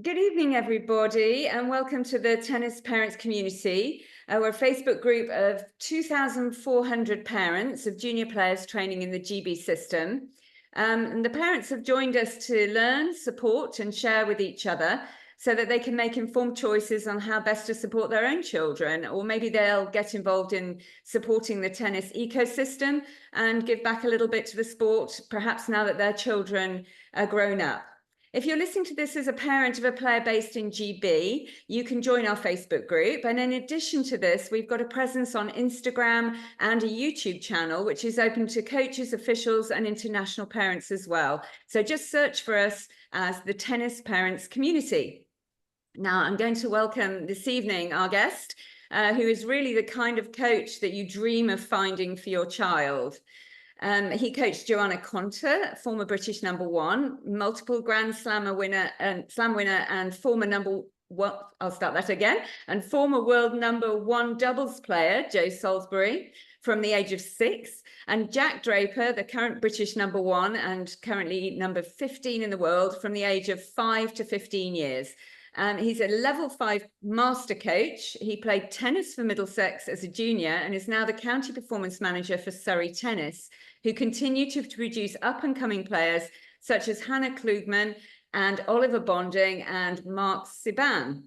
Good evening, everybody, and welcome to the Tennis Parents Community. We're a Facebook group of 2,400 parents of junior players training in the GB system. And the parents have joined us to learn, support, and share with each other so that they can make informed choices on how best to support their own children, or maybe they'll get involved in supporting the tennis ecosystem and give back a little bit to the sport, perhaps now that their children are grown up. If you're listening to this as a parent of a player based in GB, you can join our Facebook group. And in addition to this, we've got a presence on Instagram and a YouTube channel, which is open to coaches, officials, and international parents as well. So just search for us as the Tennis Parents Community. Now, I'm going to welcome this evening our guest, who is really the kind of coach that you dream of finding for your child. He coached Joanna Konta, former British #1, multiple Grand Slam winner and former and former world #1 doubles player, Joe Salisbury, from the age of 6, and Jack Draper, the current British #1 and currently number 15 in the world, from the age of 5 to 15 years. He's a level 5 master coach. He played tennis for Middlesex as a junior and is now the county performance manager for Surrey Tennis, who continue to produce up-and-coming players such as Hannah Klugman and Oliver Bonding and Mark Siban.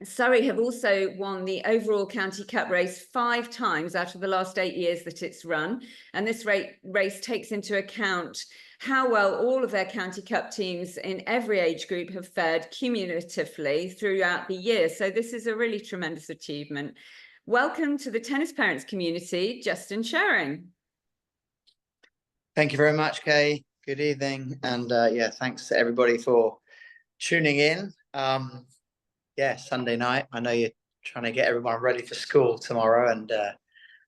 Surrey have also won the overall county cup race 5 times out of the last 8 years that it's run. And this race takes into account how well all of their county cup teams in every age group have fared cumulatively throughout the year. So this is a really tremendous achievement. Welcome to the Tennis Parents Community, Justin Sherring. Thank you very much, Kay. Good evening. And yeah, thanks to everybody for tuning in. Sunday night. I know you're trying to get everyone ready for school tomorrow and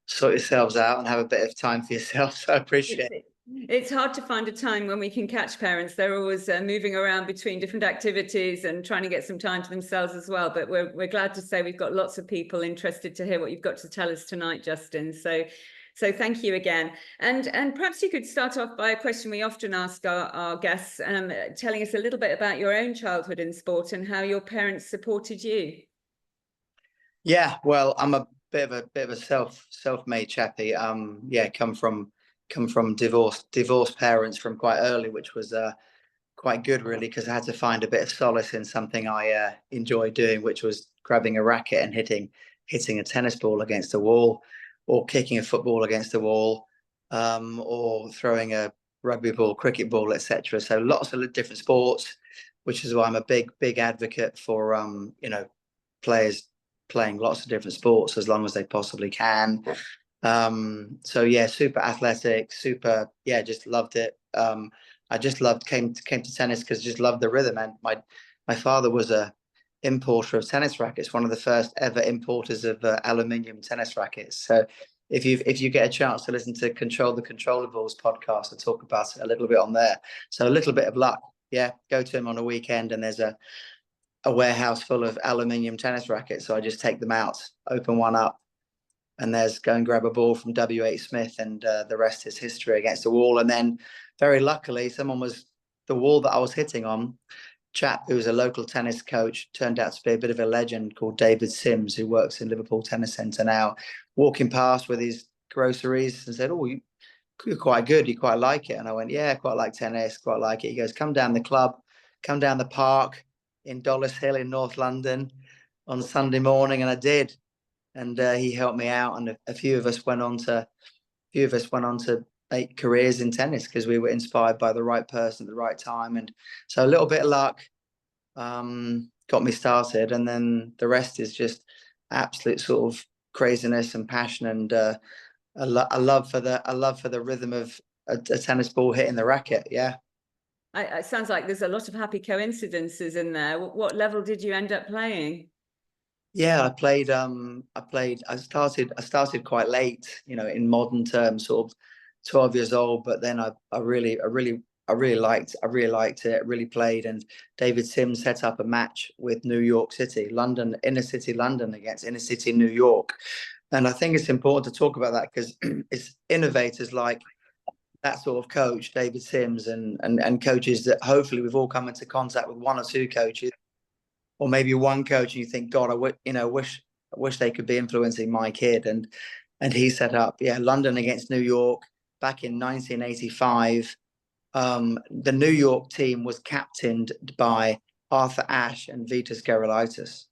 sort yourselves out and have a bit of time for yourself. So I appreciate it. It's hard to find a time when we can catch parents. They're always moving around between different activities and trying to get some time to themselves as well. But we're glad to say we've got lots of people interested to hear what you've got to tell us tonight, Justin. So thank you again. And perhaps you could start off by a question we often ask our guests, telling us a little bit about your own childhood in sport and how your parents supported you. Yeah, well, I'm a bit of a self-made chappy. Come from divorced parents from quite early, which was quite good really, because I had to find a bit of solace in something I enjoy doing, which was grabbing a racket and hitting a tennis ball against a wall, or kicking a football against the wall, or throwing a rugby ball, cricket ball, etc. So lots of different sports, which is why I'm a big advocate for players playing lots of different sports as long as they possibly can. So yeah, super athletic, just loved it. I just came to tennis because I just loved the rhythm. And my father was a importer of tennis rackets, one of the first ever importers of aluminium tennis rackets. So if you get a chance to listen to Control the Controllables podcast, I talk about it a little bit on there. So a little bit of luck, go to him on a weekend and there's a warehouse full of aluminium tennis rackets. So I just take them out, open one up, and there's go and grab a ball from W.H. Smith, and the rest is history against the wall. And then very luckily, the wall that I was hitting on, chap who was a local tennis coach, turned out to be a bit of a legend, called David Sims, who works in Liverpool Tennis Centre now, walking past with his groceries and said, "Oh, you're quite good, you quite like it." And I went, "Yeah, quite like tennis, quite like it." He goes, "Come down the club, come down the park in Dollis Hill in North London on Sunday morning." And I did. And he helped me out, and a few of us went on to make careers in tennis because we were inspired by the right person at the right time. And so a little bit of luck got me started, and then the rest is just absolute sort of craziness and passion, and a love for the rhythm of a tennis ball hitting the racket. Yeah. It sounds like there's a lot of happy coincidences in there. What level did you end up playing? Yeah, I started quite late, in modern terms, sort of 12 years old, but then I really liked it, really played. And David Sims set up a match with New York City, inner city London against inner city New York. And I think it's important to talk about that because it's innovators like that sort of coach, David Sims, and coaches that hopefully we've all come into contact with, one or two coaches or maybe one coach and you think, God, wish they could be influencing my kid. And he set up, London against New York back in 1985. The New York team was captained by Arthur Ashe and Vitas Gerulaitis.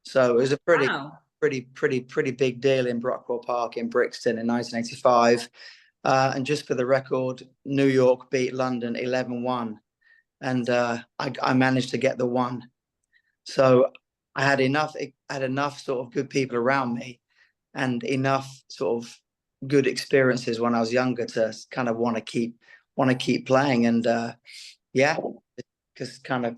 So it was a pretty big deal in Brockwell Park in Brixton in 1985. And just for the record, New York beat London 11-1. And I managed to get the one. So I had enough sort of good people around me and enough sort of good experiences when I was younger to kind of want to keep playing. And just kind of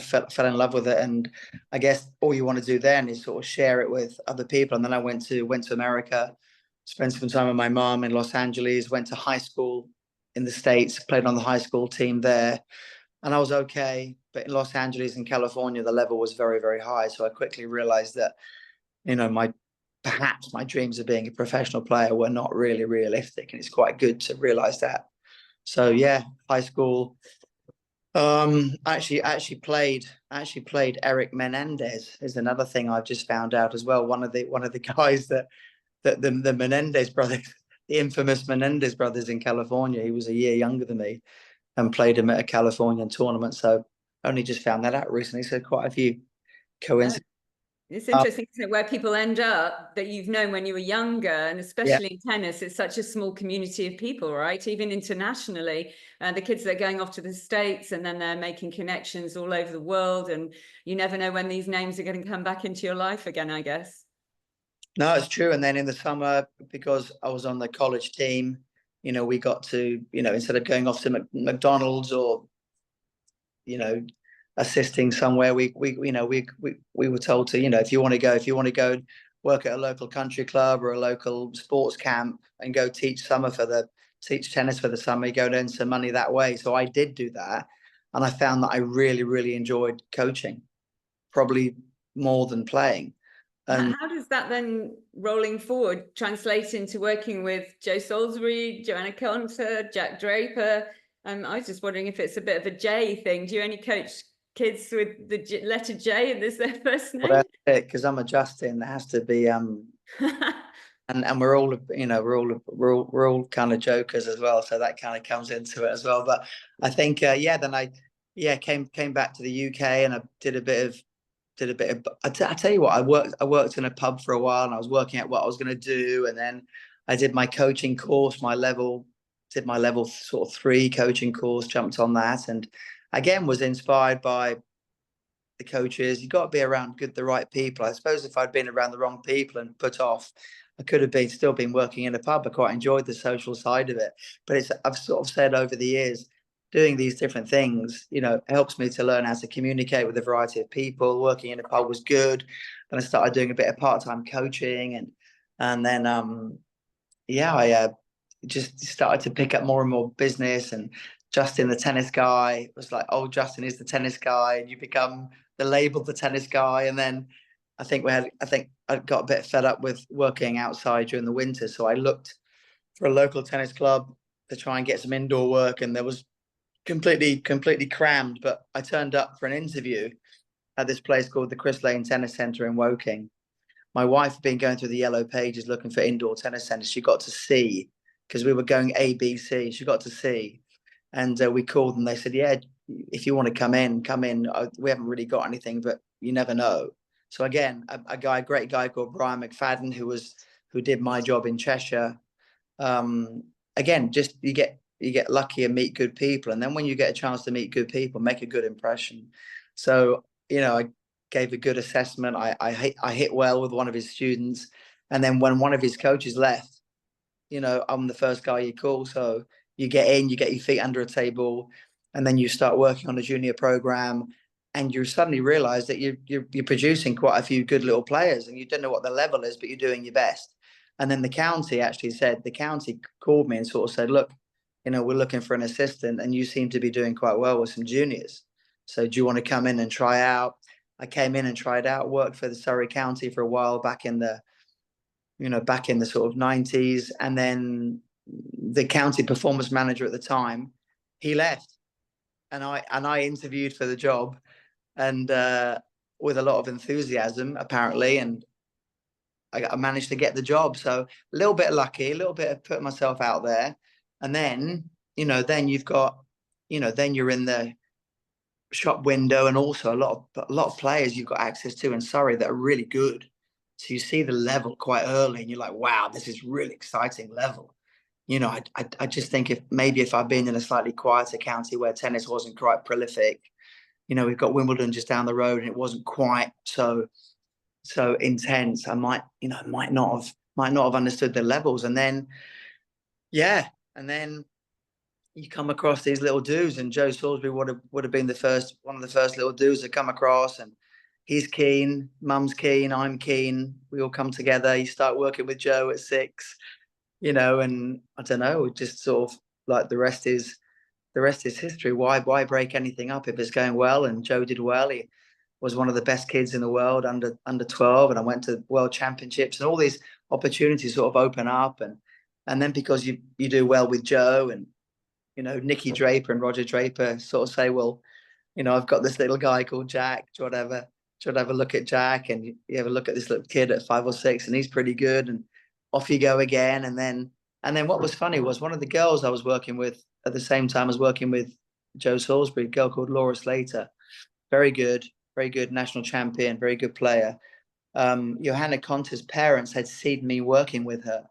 fell in love with it. And I guess all you want to do then is sort of share it with other people. And then I went to America, spent some time with my mom in Los Angeles, went to high school in the States, played on the high school team there, and I was okay. But in Los Angeles and California, the level was very, very high. So I quickly realized that, perhaps my dreams of being a professional player were not really realistic. And it's quite good to realize that. So high school. Actually played Eric Menendez is another thing I've just found out as well. One of the guys that the Menendez brothers, the infamous Menendez brothers in California. He was a year younger than me and played him at a Californian tournament. So only just found that out recently. So quite a few coincidences. It's interesting, isn't it, where people end up that you've known when you were younger, and especially in tennis, it's such a small community of people, right? Even internationally, the kids that are going off to the States and then they're making connections all over the world, and you never know when these names are going to come back into your life again, I guess. No, it's true. And then in the summer, because I was on the college team, we got to, instead of going off to McDonald's or, assisting somewhere, we were told to, if you want to go work at a local country club or a local sports camp and go teach tennis for the summer, you go and earn some money that way. So I did do that, and I found that I really, really enjoyed coaching, probably more than playing. And how does that then, rolling forward, translate into working with Joe Salisbury, Joanna Conter, Jack Draper? I was just wondering if it's a bit of a J thing. Do you only coach kids with the letter J and this their first name? Well, that's it, because I'm a Justin. There has to be and we're all kind of jokers as well, so that kind of comes into it as well. But I think then I came back to the UK, and I did a bit of I tell you what, I worked in a pub for a while, and I was working out what I was going to do, and then I did my coaching course, my level sort of 3 coaching course, jumped on that, and again was inspired by the coaches. You got to be around the right people. I suppose if I'd been around the wrong people and put off, I could have still been working in a pub. I quite enjoyed the social side of it, but I've sort of said over the years, doing these different things, helps me to learn how to communicate with a variety of people. Working in a pub was good. Then I started doing a bit of part-time coaching, and then I just started to pick up more and more business. And Justin, the tennis guy, was like, "Oh, Justin is the tennis guy," and you become the label, the tennis guy. And then I think I got a bit fed up with working outside during the winter, so I looked for a local tennis club to try and get some indoor work, and there was completely crammed. But I turned up for an interview at this place called the Chris Lane Tennis Centre in Woking. My wife had been going through the yellow pages looking for indoor tennis centres. She got to C, because we were going A, B, C. She got to C, and we called and they said, "Yeah, if you want to come in. We haven't really got anything, but you never know." So again, a great guy called Brian McFadden, who did my job in Cheshire. Again, just you get lucky and meet good people, and then when you get a chance to meet good people, make a good impression. So I gave a good assessment. I hit well with one of his students, and then when one of his coaches left, I'm the first guy you call. So you get in, you get your feet under a table, and then you start working on a junior program, and you suddenly realize that you're producing quite a few good little players, and you don't know what the level is, but you're doing your best. And then the county called me and sort of said, "Look, we're looking for an assistant, and you seem to be doing quite well with some juniors. So do you want to come in and try out?" I came in and tried out, worked for the Surrey County for a while back in the sort of 90s. And then the county performance manager at the time, he left, and I interviewed for the job. and with a lot of enthusiasm, apparently. And I managed to get the job. So a little bit lucky, a little bit of putting myself out there. And then, then you've got, then you're in the shop window, and also a lot of players you've got access to in Surrey that are really good. So you see the level quite early and you're like, wow, this is really exciting level. I just think if I'd been in a slightly quieter county where tennis wasn't quite prolific, we've got Wimbledon just down the road and it wasn't quite so intense, I might not have understood the levels. And then, yeah, and then you come across these little dudes, and Joe Salisbury would have been one of the first little dudes to come across, and he's keen, mum's keen, I'm keen. We all come together. You start working with Joe at 6, and I don't know, just sort of like the rest is history. Why break anything up if it's going well? And Joe did well. He was one of the best kids in the world under 12, and I went to world championships, and all these opportunities sort of open up, and then because you do well with Joe, and Nicky Draper and Roger Draper sort of say, well, I've got this little guy called Jack. Do you want to have a look at Jack? And you have a look at this little kid at 5 or 6, and he's pretty good. And off you go again. And then what was funny was one of the girls I was working with at the same time as working with Joe Salisbury, a girl called Laura Slater, very good national champion, very good player. Johanna Conta's parents had seen me working with her,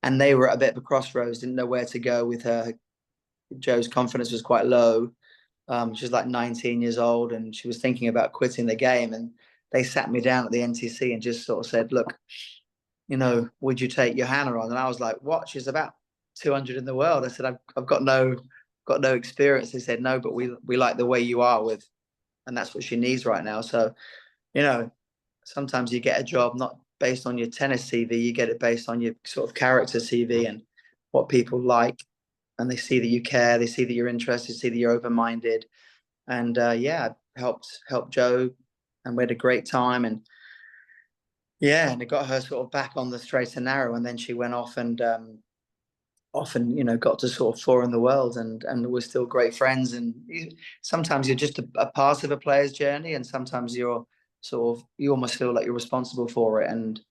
and they were at a bit of a crossroads, didn't know where to go with her. Joe's confidence was quite low. She was like 19 years old, and she was thinking about quitting the game. And they sat me down at the NTC and just sort of said, look, would you take Johanna on? And I was like, what? She's about 200 in the world. I said, I've got no experience. They said, no, but we like the way you are with, and that's what she needs right now. So, sometimes you get a job not based on your tennis CV, you get it based on your sort of character CV and what people like. And they see that you care, they see that you're interested, see that you're open-minded. And yeah, I helped Joe, and we had a great time. And yeah, and it got her sort of back on the straight and narrow. And then she went off and often, got to sort of 4 in the world, and we're still great friends. And sometimes you're just a part of a player's journey, and sometimes you almost feel like you're responsible for it. And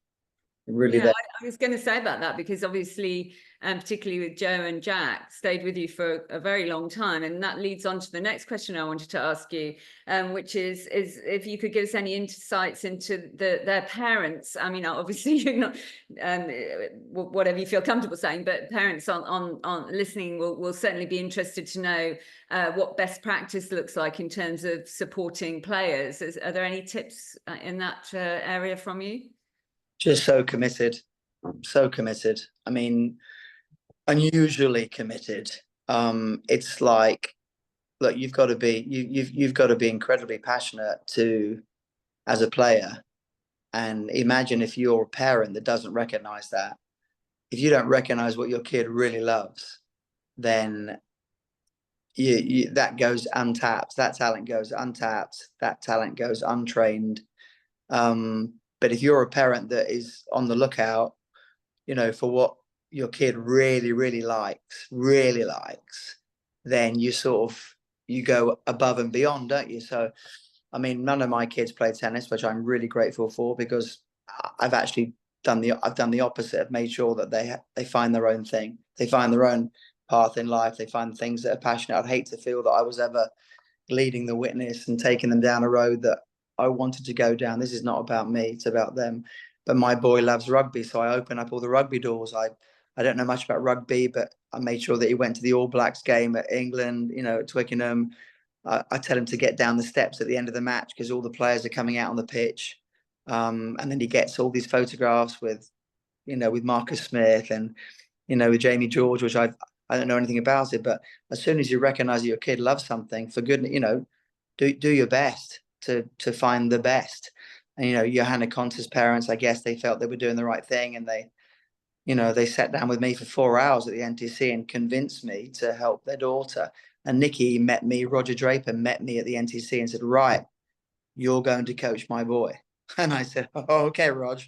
really, yeah, I was going to say about that, because obviously, particularly with Joe and Jack, stayed with you for a very long time, and that leads on to the next question I wanted to ask you, which is if you could give us any insights into their parents. I mean, obviously you're not, whatever you feel comfortable saying, but parents on listening will certainly be interested to know what best practice looks like in terms of supporting players. Are there any tips in that area from you? just so committed. I mean, unusually committed. It's like, look, you've got to be incredibly passionate as a player. And imagine if you're a parent that doesn't recognize that. If you don't recognize what your kid really loves, then that goes untapped. That talent goes untapped. That talent goes untrained. But if you're a parent that is on the lookout, for what your kid really, really likes, then you go above and beyond, don't you? So, I mean, none of my kids play tennis, which I'm really grateful for, because I've actually done the opposite. I've made sure that they find their own thing. They find their own path in life. They find things that are passionate. I'd hate to feel that I was ever leading the witness and taking them down a road that I wanted to go down. This is not about me, it's about them. But my boy loves rugby, so I open up all the rugby doors. I don't know much about rugby, but I made sure that he went to the All Blacks game at England, at Twickenham. I tell him to get down the steps at the end of the match because all the players are coming out on the pitch. And then he gets all these photographs with Marcus Smith and, with Jamie George, which I don't know anything about it. But as soon as you recognize that your kid loves something, for goodness, do your best to find the best. And, Johanna Conta's parents, I guess they felt they were doing the right thing. And they sat down with me for 4 hours at the NTC and convinced me to help their daughter. And Nicky Roger Draper met me at the NTC and said, right, you're going to coach my boy. And I said, oh, okay, Rog,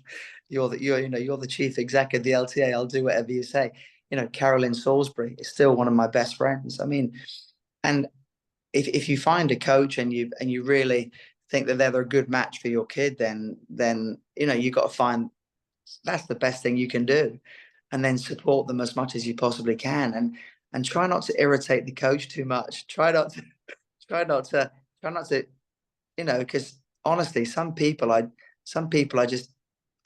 you're the chief exec of the LTA. I'll do whatever you say. Carolyn Salisbury is still one of my best friends. I mean, and if you find a coach and you really think that they're a good match for your kid, then you got to find that's the best thing you can do, and then support them as much as you possibly can, and try not to irritate the coach too much. Try not to because honestly, some people I just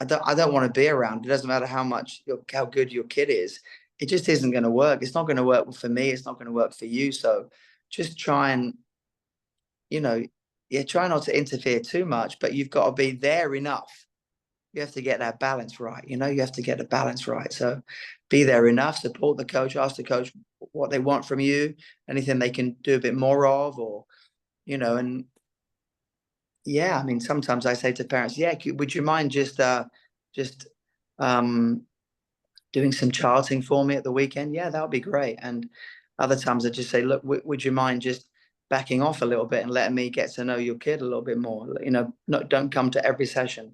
I don't want to be around. It doesn't matter how good your kid is. It just isn't going to work. It's not going to work for me. It's not going to work for you. So just try and, try not to interfere too much, but you've got to be there enough. You have to get that balance right. You have to get the balance right. So be there enough, support the coach, ask the coach what they want from you, anything they can do a bit more of, or, and yeah, I mean, sometimes I say to parents, yeah, would you mind just doing some charting for me at the weekend? Yeah, that would be great. And other times I just say, look, would you mind just backing off a little bit and letting me get to know your kid a little bit more? Don't come to every session.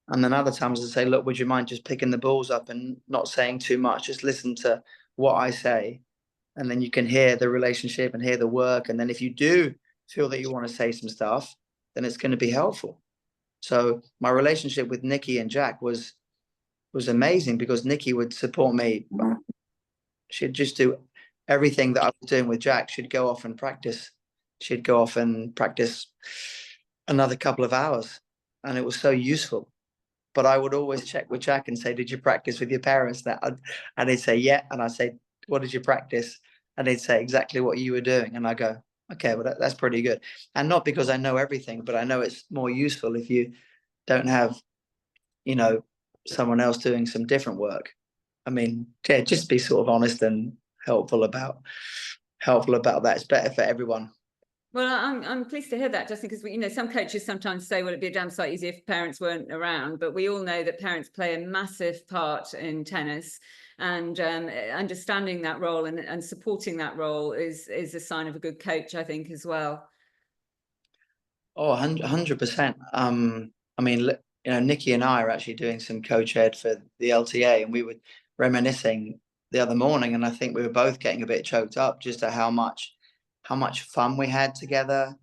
And then other times I say, look, would you mind just picking the balls up and not saying too much? Just listen to what I say. And then you can hear the relationship and hear the work. And then if you do feel that you want to say some stuff, then it's going to be helpful. So my relationship with Nikki and Jack was amazing, because Nikki would support me. She'd just do everything that I was doing with Jack. She'd go off and practice. She'd go off and practice another couple of hours. And it was so useful. But I would always check with Jack and say, did you practice with your parents? And they'd say, yeah. And I say, what did you practice? And they'd say exactly what you were doing. And I go, okay, well, that's pretty good. And not because I know everything, but I know it's more useful if you don't have, someone else doing some different work. I mean, yeah, just be sort of honest and helpful about that. It's better for everyone. Well, I'm pleased to hear that, Justin, because some coaches sometimes say, well, it'd be a damn sight easier if parents weren't around, but we all know that parents play a massive part in tennis, and understanding that role and supporting that role is a sign of a good coach, I think, as well. Oh, 100%. I mean, Nikki and I are actually doing some coach ed for the LTA, and we were reminiscing the other morning, and I think we were both getting a bit choked up just at how much fun we had together,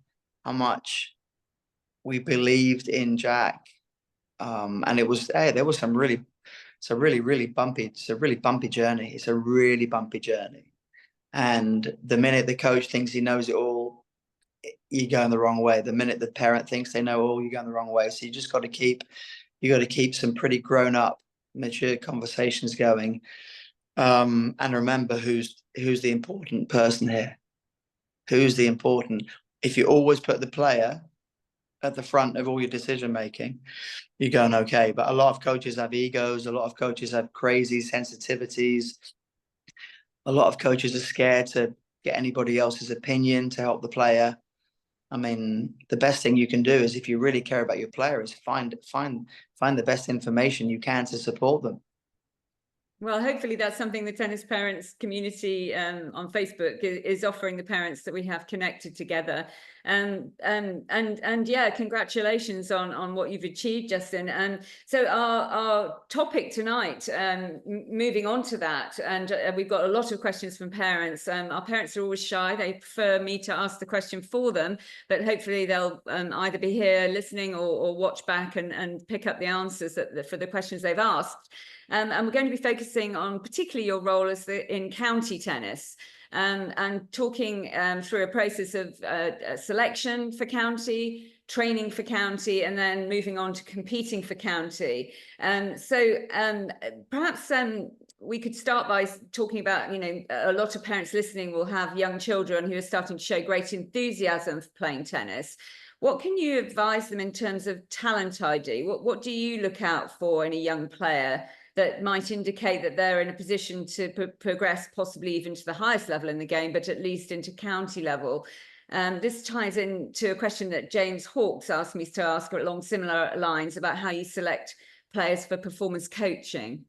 how much we believed in Jack. And it was, hey, there was it's a really bumpy journey. It's a really bumpy journey. And the minute the coach thinks he knows it all, you're going the wrong way. The minute the parent thinks they know all, you're going the wrong way. So you just got to keep some pretty grown up, mature conversations going. And remember who's the important person here. If you always put the player at the front of all your decision making, you're going okay. But a lot of coaches have egos. A lot of coaches have crazy sensitivities. A lot of coaches are scared to get anybody else's opinion to help the player. I mean, the best thing you can do is, if you really care about your player, is find the best information you can to support them. Well, hopefully that's something the tennis parents community on Facebook is offering the parents that we have connected together. And yeah, congratulations on what you've achieved, Justin. And so our topic tonight, moving on to that, and we've got a lot of questions from parents. Our parents are always shy. They prefer me to ask the question for them, but hopefully they'll either be here listening or watch back and pick up the answers for the questions they've asked. And we're going to be focusing on particularly your role in county tennis, and talking through a process of selection for county, training for county, and then moving on to competing for county. So perhaps we could start by talking about, a lot of parents listening will have young children who are starting to show great enthusiasm for playing tennis. What can you advise them in terms of talent ID? What do you look out for in a young player that might indicate that they're in a position to progress possibly even to the highest level in the game, but at least into county level? This ties into a question that James Hawkes asked me to ask along similar lines about how you select players for performance coaching.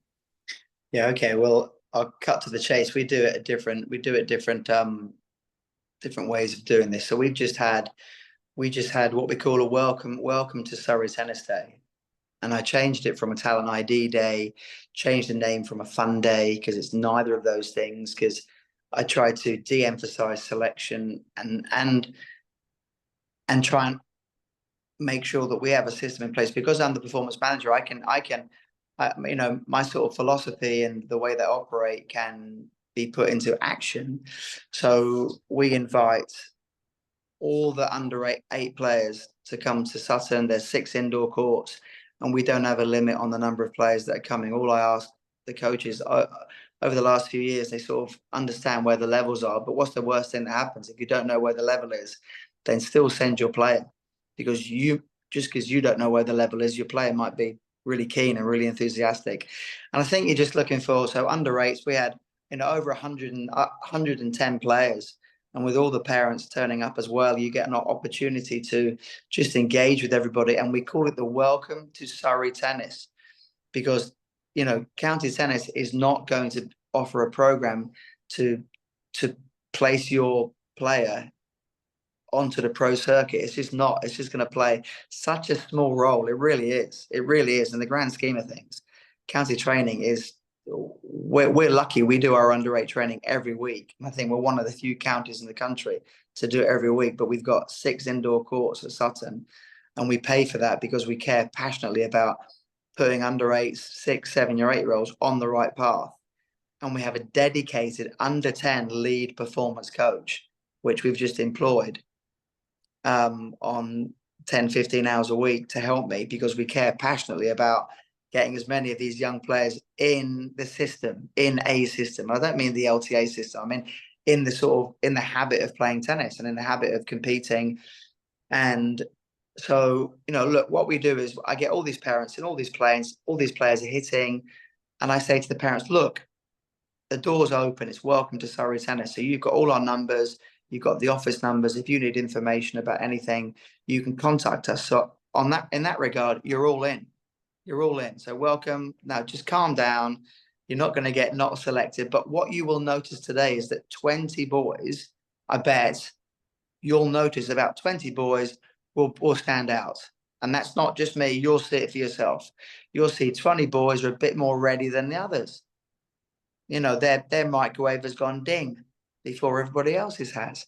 Yeah, okay. Well, I'll cut to the chase. We do it different ways of doing this. So we just had what we call a welcome to Surrey Tennis Day. And I changed it from a talent ID day, changed the name from a fun day, because it's neither of those things, because I try to de-emphasize selection and try and make sure that we have a system in place. Because I'm the performance manager, you know, my sort of philosophy and the way they operate can be put into action. So we invite all the under eight players to come to Sutton. There's 6 indoor courts, and we don't have a limit on the number of players that are coming. All I ask the coaches over the last few years, they sort of understand where the levels are. But what's the worst thing that happens? If you don't know where the level is, then still send your player, because just because you don't know where the level is, your player might be really keen and really enthusiastic. And I think you're just looking for, so under eights, we had, you know, over 110 players. And with all the parents turning up as well, you get an opportunity to just engage with everybody. And we call it the Welcome to Surrey Tennis, because, you know, county tennis is not going to offer a program to place your player onto the pro circuit. It's just not. It's just going to play such a small role. It really is. It really is. In the grand scheme of things, county training is, we're lucky. We do our under 8 training every week. I think we're one of the few counties in the country to do it every week. But we've got 6 indoor courts at Sutton, and we pay for that because we care passionately about putting under 8s, 6, 7, or 8-year-olds on the right path. And we have a dedicated under 10 lead performance coach, which we've just employed on 10, 15 hours a week to help me, because we care passionately about getting as many of these young players in the system, in a system. I don't mean the LTA system. I mean in the habit of playing tennis and in the habit of competing. And so, you know, look, what we do is I get all these parents and all these players are hitting, and I say to the parents, look, the door's open. It's welcome to Surrey Tennis. So you've got all our numbers. You've got the office numbers. If you need information about anything, you can contact us. So in that regard, you're all in. You're all in. So welcome. Now just calm down. You're not going to get not selected. But what you will notice today is that 20 boys, I bet you'll notice about 20 boys will stand out. And that's not just me. You'll see it for yourself. You'll see 20 boys are a bit more ready than the others. You know, their microwave has gone ding before everybody else's has.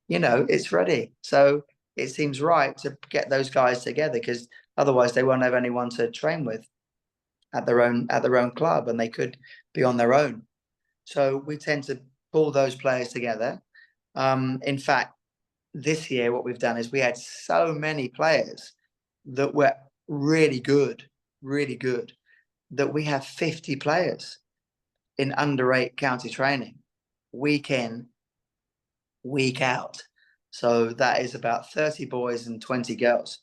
You know, it's ready. So it seems right to get those guys together, because otherwise they won't have anyone to train with at their own club, and they could be on their own. So we tend to pull those players together. In fact, this year what we've done is we had so many players that were really good, that we have 50 players in under 8 county training, week in, week out. So that is about 30 boys and 20 girls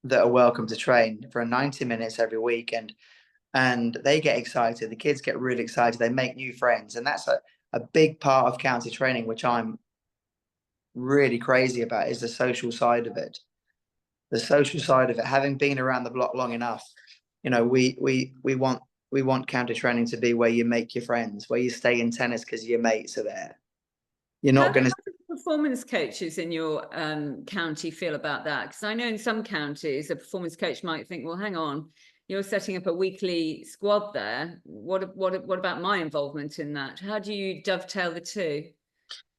that are welcome to train for 90 minutes every week. And they get excited. The kids get really excited. They make new friends. And that's a big part of county training, which I'm really crazy about, is the social side of it. The social side of it, having been around the block long enough, you know, we want county training to be where you make your friends, where you stay in tennis because your mates are there. You're not going to. How do performance coaches in your county feel about that? Because I know in some counties a performance coach might think, well, hang on, you're setting up a weekly squad there. What about my involvement in that? How do you dovetail the two?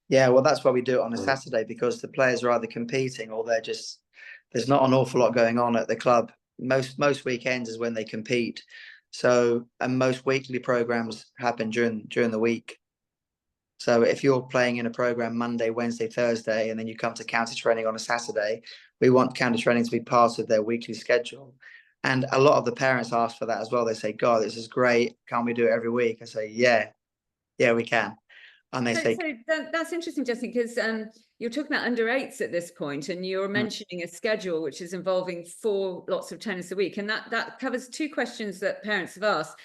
Yeah, well, that's why we do it on a Saturday, because the players are either competing or there's not an awful lot going on at the club. Most weekends is when they compete. So, and most weekly programs happen during the week. So if you're playing in a program Monday, Wednesday, Thursday, and then you come to county training on a Saturday, we want county training to be part of their weekly schedule. And a lot of the parents ask for that as well. They say, God, this is great. Can't we do it every week? I say, yeah, we can. And they say, that's interesting, Justin, because you're talking about under 8s at this point, and you're mentioning a schedule which is involving 4 lots of tennis a week, and that covers 2 questions that parents have asked.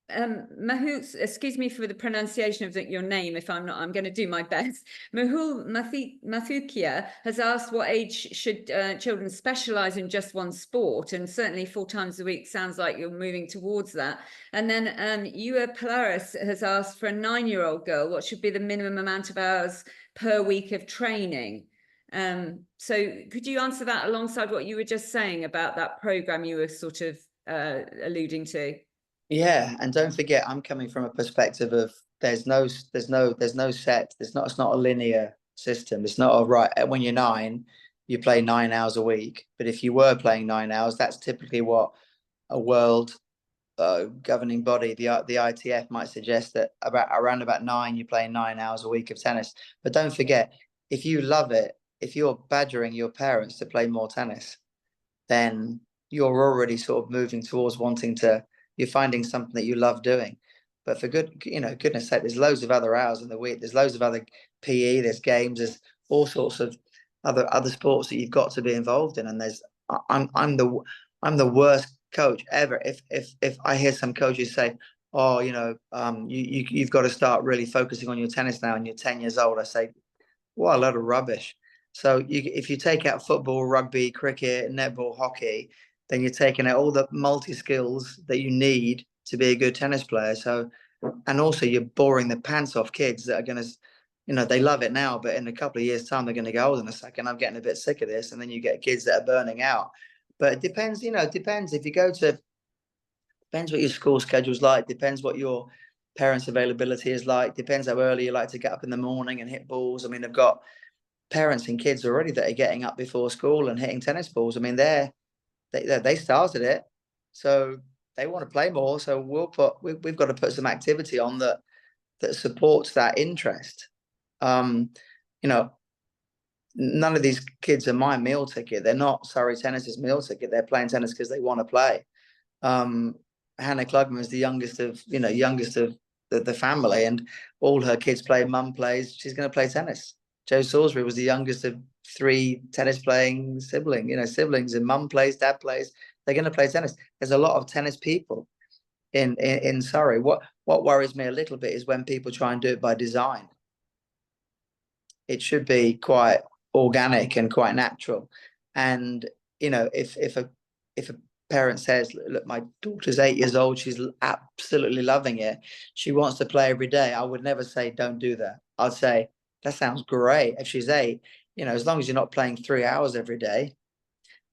Mahul, excuse me for the pronunciation of your name if I'm not, I'm going to do my best. Mahul Mathukia has asked what age should children specialize in just one sport, and certainly 4 times a week sounds like you're moving towards that. And then Ewa Polaris has asked for a 9-year-old girl, what should be the minimum amount of hours per week of training? So could you answer that alongside what you were just saying about that program you were sort of alluding to? Yeah, and don't forget, I'm coming from a perspective of there's no set. It's not a linear system. It's not a right. When you're 9, you play 9 hours a week. But if you were playing 9 hours, that's typically what a world governing body, the ITF, might suggest, that around about 9, you're playing 9 hours a week of tennis. But don't forget, if you love it, if you're badgering your parents to play more tennis, then you're already sort of moving towards wanting to. You're finding something that you love doing. But for goodness sake, there's loads of other hours in the week. There's loads of other PE. There's games. There's all sorts of other sports that you've got to be involved in. And I'm the worst coach ever if I hear some coaches say, oh, you've got to start really focusing on your tennis now and you're 10 years old. I say, what a load of rubbish. So if you take out football, rugby, cricket, netball, hockey, then you're taking out all the multi skills that you need to be a good tennis player. So, and also you're boring the pants off kids that are going to, they love it now, but in a couple of years' time, they're going to go, hold on a second, I'm getting a bit sick of this. And then you get kids that are burning out. But it depends, it depends. If you go to, depends what your school schedule's like, depends what your parents' availability is like, depends how early you like to get up in the morning and hit balls. I mean, they've got parents and kids already that are getting up before school and hitting tennis balls. I mean, they started it, so they want to play more. So we've got to put some activity on that supports that interest. None of these kids are my meal ticket. They're not Surrey Tennis's meal ticket. They're playing tennis because they want to play. Hannah Klugman is the youngest of the family, and all her kids play. Mum plays. She's going to play tennis. Joe Salisbury was the youngest of 3 tennis playing siblings, and mum plays, dad plays. They're going to play tennis. There's a lot of tennis people in Surrey. What worries me a little bit is when people try and do it by design. It should be quite organic and quite natural. And if a parent says, look, my daughter's 8 years old, she's absolutely loving it, she wants to play every day, I would never say don't do that. I'd say that sounds great. If she's 8, as long as you're not playing 3 hours every day.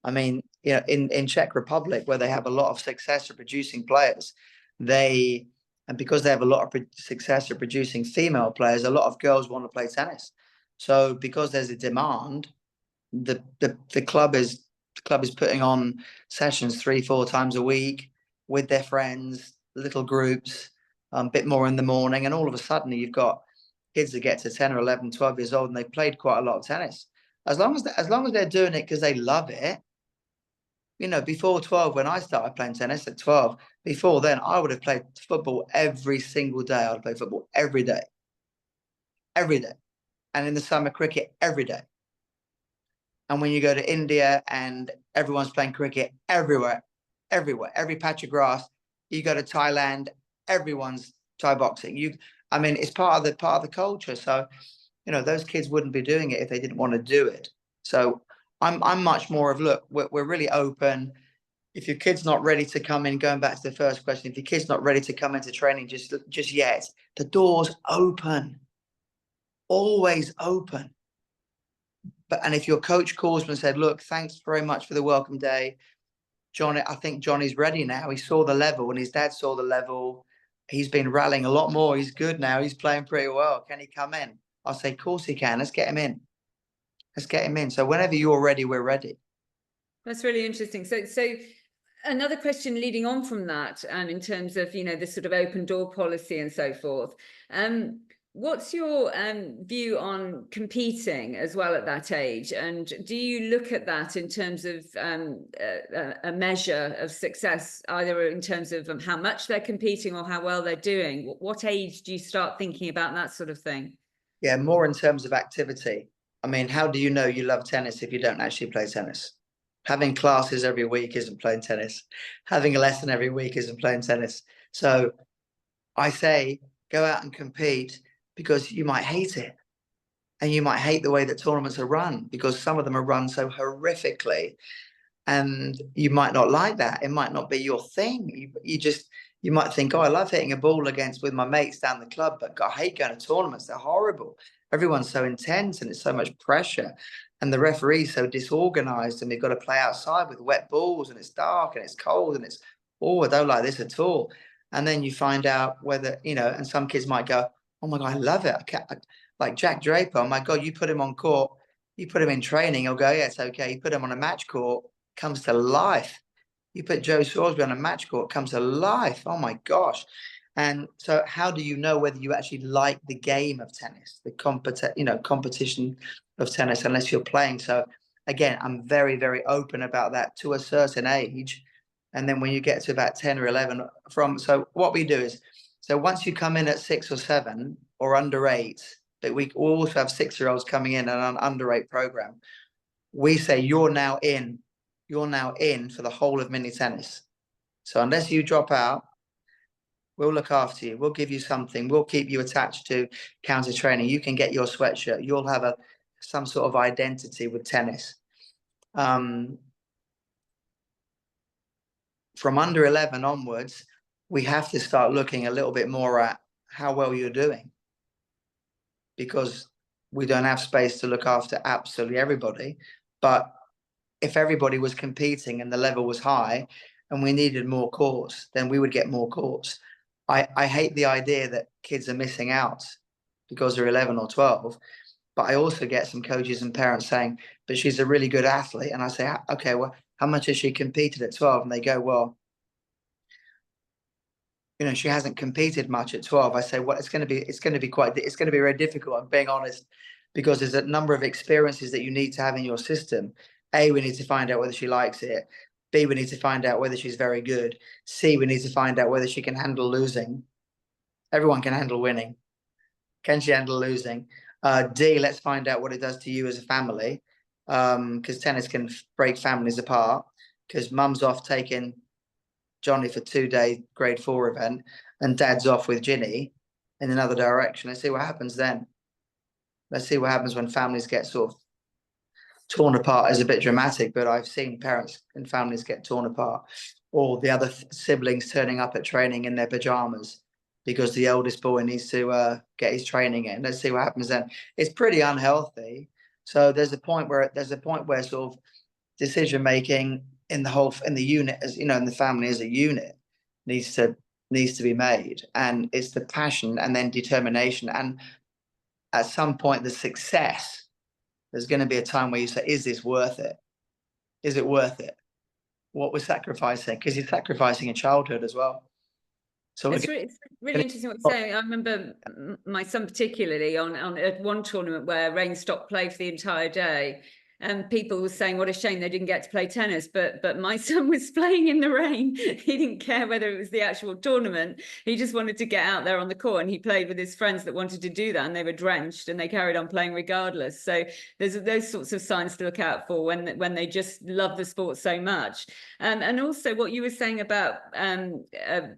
I mean, in Czech Republic, where they have a lot of success at producing players, and because they have a lot of success at producing female players, a lot of girls want to play tennis. So because there's a demand, the club is putting on sessions 3-4 times a week with their friends, little groups, a bit more in the morning, and all of a sudden you've got kids that get to 10 or 11, 12 years old and they've played quite a lot of tennis. As long as they're doing it because they love it. Before 12, when I started playing tennis at 12, before then I would have played football every single day. I'd play football every day. And in the summer, cricket every day. And when you go to India and everyone's playing cricket everywhere, every patch of grass, you go to Thailand, everyone's Thai boxing. It's part of the culture. So, those kids wouldn't be doing it if they didn't want to do it. So I'm much more of, look, we're really open. If your kid's not ready to come in, going back to the first question, if your kid's not ready to come into training just yet, the door's open, always open. And if your coach calls me and said, look, thanks very much for the welcome day, Johnny, I think Johnny's ready now. He saw the level and his dad saw the level. He's been rallying a lot more. He's good now. He's playing pretty well. Can he come in? I'll say, of course he can. Let's get him in. So whenever you're ready, we're ready. That's really interesting. So another question leading on from that, in terms of, this sort of open door policy and so forth. What's your view on competing as well at that age? And do you look at that in terms of a measure of success, either in terms of how much they're competing or how well they're doing? What age do you start thinking about that sort of thing? Yeah, more in terms of activity. I mean, how do you know you love tennis if you don't actually play tennis? Having classes every week isn't playing tennis. Having a lesson every week isn't playing tennis. So I say, go out and compete, because you might hate it. And you might hate the way that tournaments are run, because some of them are run so horrifically. And you might not like that. It might not be your thing. You might think, oh, I love hitting a ball with my mates down the club, but I hate going to tournaments. They're horrible. Everyone's so intense and it's so much pressure. And the referee's so disorganized, and we've got to play outside with wet balls, and it's dark and it's cold, and I don't like this at all. And then you find out whether, you know, and some kids might go, oh my God, I love it. Like Jack Draper, oh my God, you put him on court, you put him in training, he'll go, yeah, it's okay. You put him on a match court, comes to life. You put Joe Salisbury on a match court, comes to life. Oh my gosh. And so how do you know whether you actually like the game of tennis, the competition of tennis, unless you're playing? So again, I'm very, very open about that to a certain age. And then when you get to about 10 or 11 so what we do is, so once you come in at 6 or 7 or under 8, but we also have 6-year-olds coming in on an under 8 program, we say you're now in for the whole of mini tennis. So unless you drop out, we'll look after you. We'll give you something. We'll keep you attached to counter training. You can get your sweatshirt. You'll have some sort of identity with tennis. From under 11 onwards, we have to start looking a little bit more at how well you're doing, because we don't have space to look after absolutely everybody. But if everybody was competing and the level was high and we needed more courts, then we would get more courts. I hate the idea that kids are missing out because they're 11 or 12, but I also get some coaches and parents saying, but she's a really good athlete. And I say, okay, well, how much has she competed at 12? And they go, well, you know, she hasn't competed much at 12. I say, well, it's going to be very difficult. I'm being honest, because there's a number of experiences that you need to have in your system. A, we need to find out whether she likes it. B, we need to find out whether she's very good. C, we need to find out whether she can handle losing. Everyone can handle winning. Can she handle losing? D, let's find out what it does to you as a family, because tennis can break families apart, because mum's off taking Johnny for 2-day grade 4 event and dad's off with Ginny in another direction. Let's see what happens then. Let's see what happens when families get sort of torn apart. Is a bit dramatic, but I've seen parents and families get torn apart, or the other siblings turning up at training in their pajamas because the eldest boy needs to get his training in. Let's see what happens then. It's pretty unhealthy. So there's a point where sort of decision making in the unit, as you know, in the family as a unit, needs to be made, and it's the passion and then determination, and at some point the success. There's going to be a time where you say, is this worth it? Is it worth it? What we're sacrificing? Because you're sacrificing a childhood as well. So it's really interesting what you're saying. I remember my son particularly on at one tournament where rain stopped play for the entire day, and people were saying what a shame they didn't get to play tennis, but my son was playing in the rain. He didn't care whether it was the actual tournament. He just wanted to get out there on the court, and he played with his friends that wanted to do that, and they were drenched and they carried on playing regardless. So there's those sorts of signs to look out for when they just love the sport so much. And also what you were saying about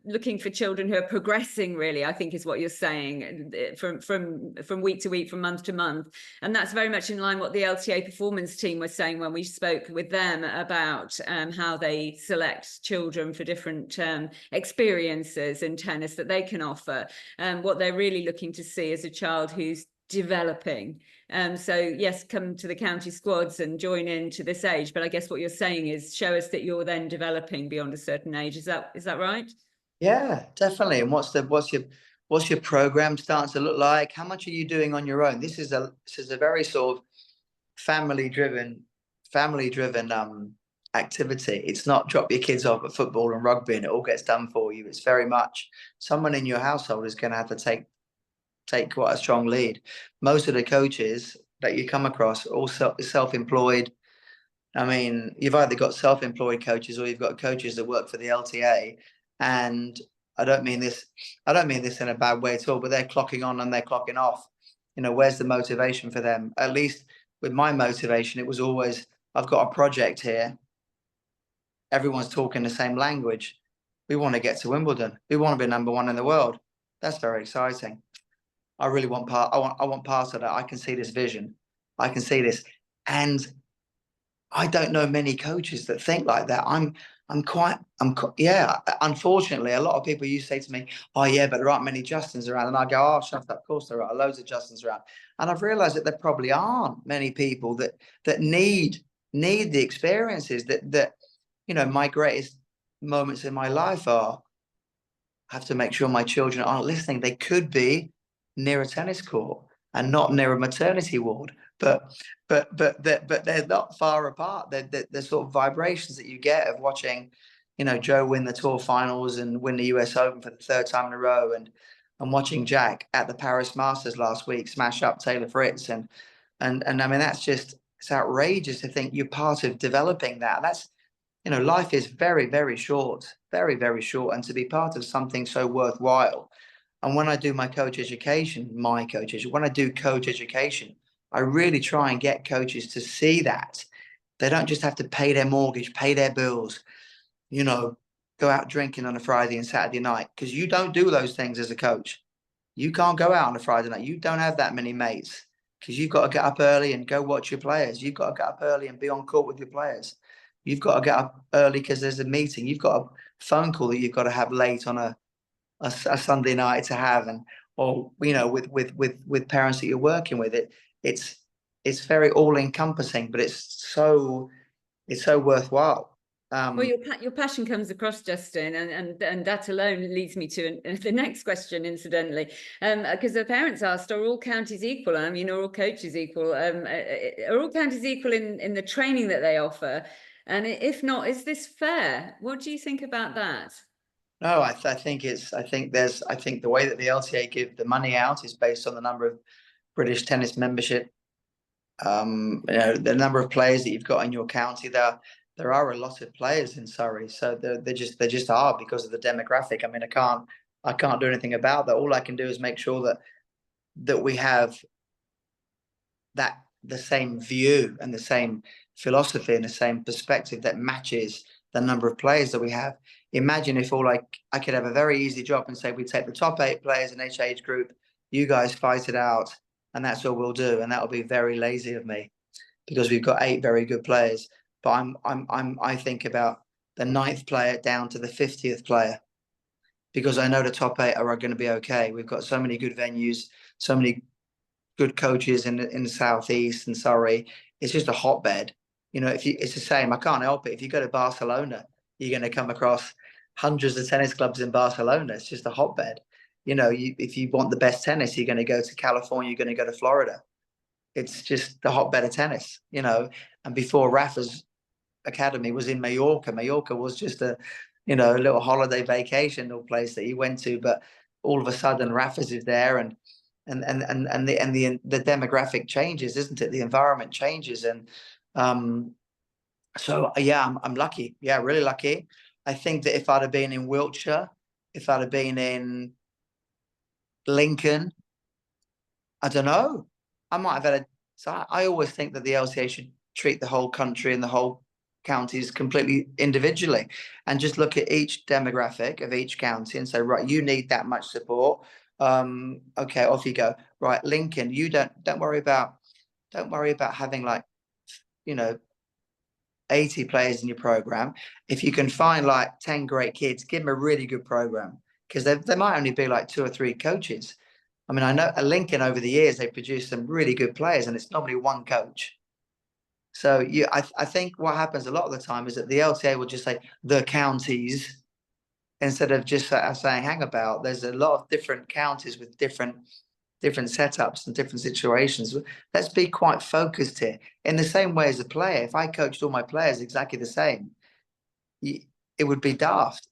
looking for children who are progressing, really, I think is what you're saying, from week to week, from month to month. And that's very much in line what the LTA Performance team was saying when we spoke with them about how they select children for different experiences in tennis that they can offer. What they're really looking to see is a child who's developing. So yes, come to the county squads and join in to this age, but I guess what you're saying is show us that you're then developing beyond a certain age. Is that right? Yeah, definitely. And what's your program starting to look like? How much are you doing on your own? This is a very sort of family driven activity. It's not drop your kids off at football and rugby and it all gets done for you. It's very much someone in your household is going to have to take quite a strong lead. Most of the coaches that you come across are all self-employed. I mean, you've either got self-employed coaches or you've got coaches that work for the LTA. And I don't mean this in a bad way at all, but they're clocking on and they're clocking off. You know, where's the motivation for them? At least with my motivation, it was always, I've got a project here. Everyone's talking the same language. We want to get to Wimbledon. We want to be number 1 in the world. That's very exciting. I really want part. I want part of that. I can see this vision. I can see this, and I don't know many coaches that think like that. Yeah. Unfortunately, a lot of people used to say to me, "Oh yeah, but there aren't many Justins around," and I go, "Oh, shut up. Of course there are loads of Justins around." And I've realised that there probably aren't many people that need the experiences that you know. My greatest moments in my life are I have to make sure my children aren't listening. They could be near a tennis court and not near a maternity ward, but they're not far apart. They're sort of vibrations that you get of watching, Joe win the tour finals and win the US Open for the third time in a row, and watching Jack at the Paris Masters last week smash up Taylor Fritz, and I mean, it's outrageous to think you're part of developing that. That's, life is very, very short, very, very short, and to be part of something so worthwhile. And when I do when I do coach education, I really try and get coaches to see that they don't just have to pay their mortgage, pay their bills, go out drinking on a Friday and Saturday night, because you don't do those things as a coach. You can't go out on a Friday night. You don't have that many mates, because you've got to get up early and go watch your players. You've got to get up early and be on court with your players. You've got to get up early because there's a meeting. You've got a phone call that you've got to have late on a Sunday night to have, or with parents that you're working with. It's very all encompassing, but it's so worthwhile. Well, your passion comes across, Justin, and that alone leads me to the next question, incidentally, because the parents asked, are all counties equal? I mean, are all coaches equal? Are all counties equal in the training that they offer? And if not, is this fair? What do you think about that? No, I think the way that the LTA give the money out is based on the number of British tennis membership. The number of players that you've got in your county. There are a lot of players in Surrey, so they just are, because of the demographic. I mean, I can't do anything about that. All I can do is make sure that we have the same view and the same philosophy and the same perspective that matches the number of players that we have. Imagine if I could have a very easy job and say, we take the top 8 players in each age group, you guys fight it out, and that's all we'll do. And that'll be very lazy of me, because we've got 8 very good players. But I think about the 9th player down to the 50th player, because I know the top 8 are going to be okay. We've got so many good venues, so many good coaches in the southeast and Surrey. It's just a hotbed. It's the same. I can't help it. If you go to Barcelona, you're going to come across hundreds of tennis clubs in Barcelona. It's just a hotbed. If you want the best tennis, you're going to go to California. You're going to go to Florida. It's just the hotbed of tennis. And before Rafa's academy was in Mallorca. Mallorca was just a little holiday vacation or place that he went to, but all of a sudden Rafa's is there, and the demographic changes, isn't it? The environment changes, and so yeah, I'm lucky. Yeah, really lucky. I think that if I'd have been in Wiltshire, if I'd have been in Lincoln, I don't know, I might have had a. So I always think that the LTA should treat the whole country and the whole counties completely individually, and just look at each demographic of each county and say, right, you need that much support. Okay, off you go. Right, Lincoln, you don't worry about having 80 players in your program. If you can find 10 great kids, give them a really good program, because there might only be 2 or 3 coaches. I mean, I know at Lincoln over the years they produced some really good players, and it's normally one coach. So I think what happens a lot of the time is that the LTA will just say the counties, instead of just saying hang about. There's a lot of different counties with different setups and different situations. Let's be quite focused here. In the same way as a player, if I coached all my players exactly the same, it would be daft.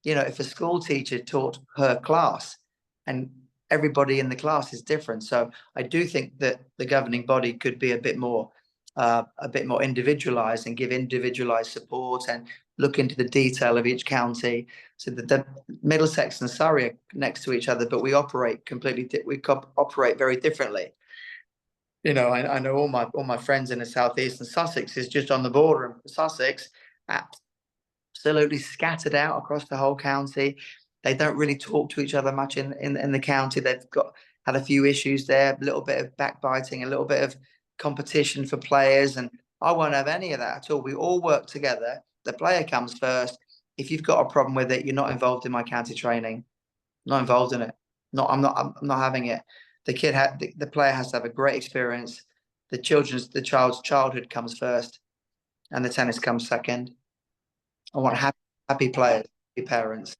If a school teacher taught her class and everybody in the class is different. So I do think that the governing body could be a bit more individualized, and give individualized support, and look into the detail of each county. So the Middlesex and Surrey are next to each other, but we operate operate very differently. I know all my friends in the southeast, and Sussex is just on the border, and Sussex absolutely scattered out across the whole county. They don't really talk to each other much in the county. They've had a few issues there, a little bit of backbiting, a little bit of competition for players, and I won't have any of that at all. We all work together. The player comes first. If you've got a problem with it, you're not involved in my county training. Not involved in it. I'm not having it. The player has to have a great experience. The child's childhood comes first, and the tennis comes second. I want happy players, happy parents.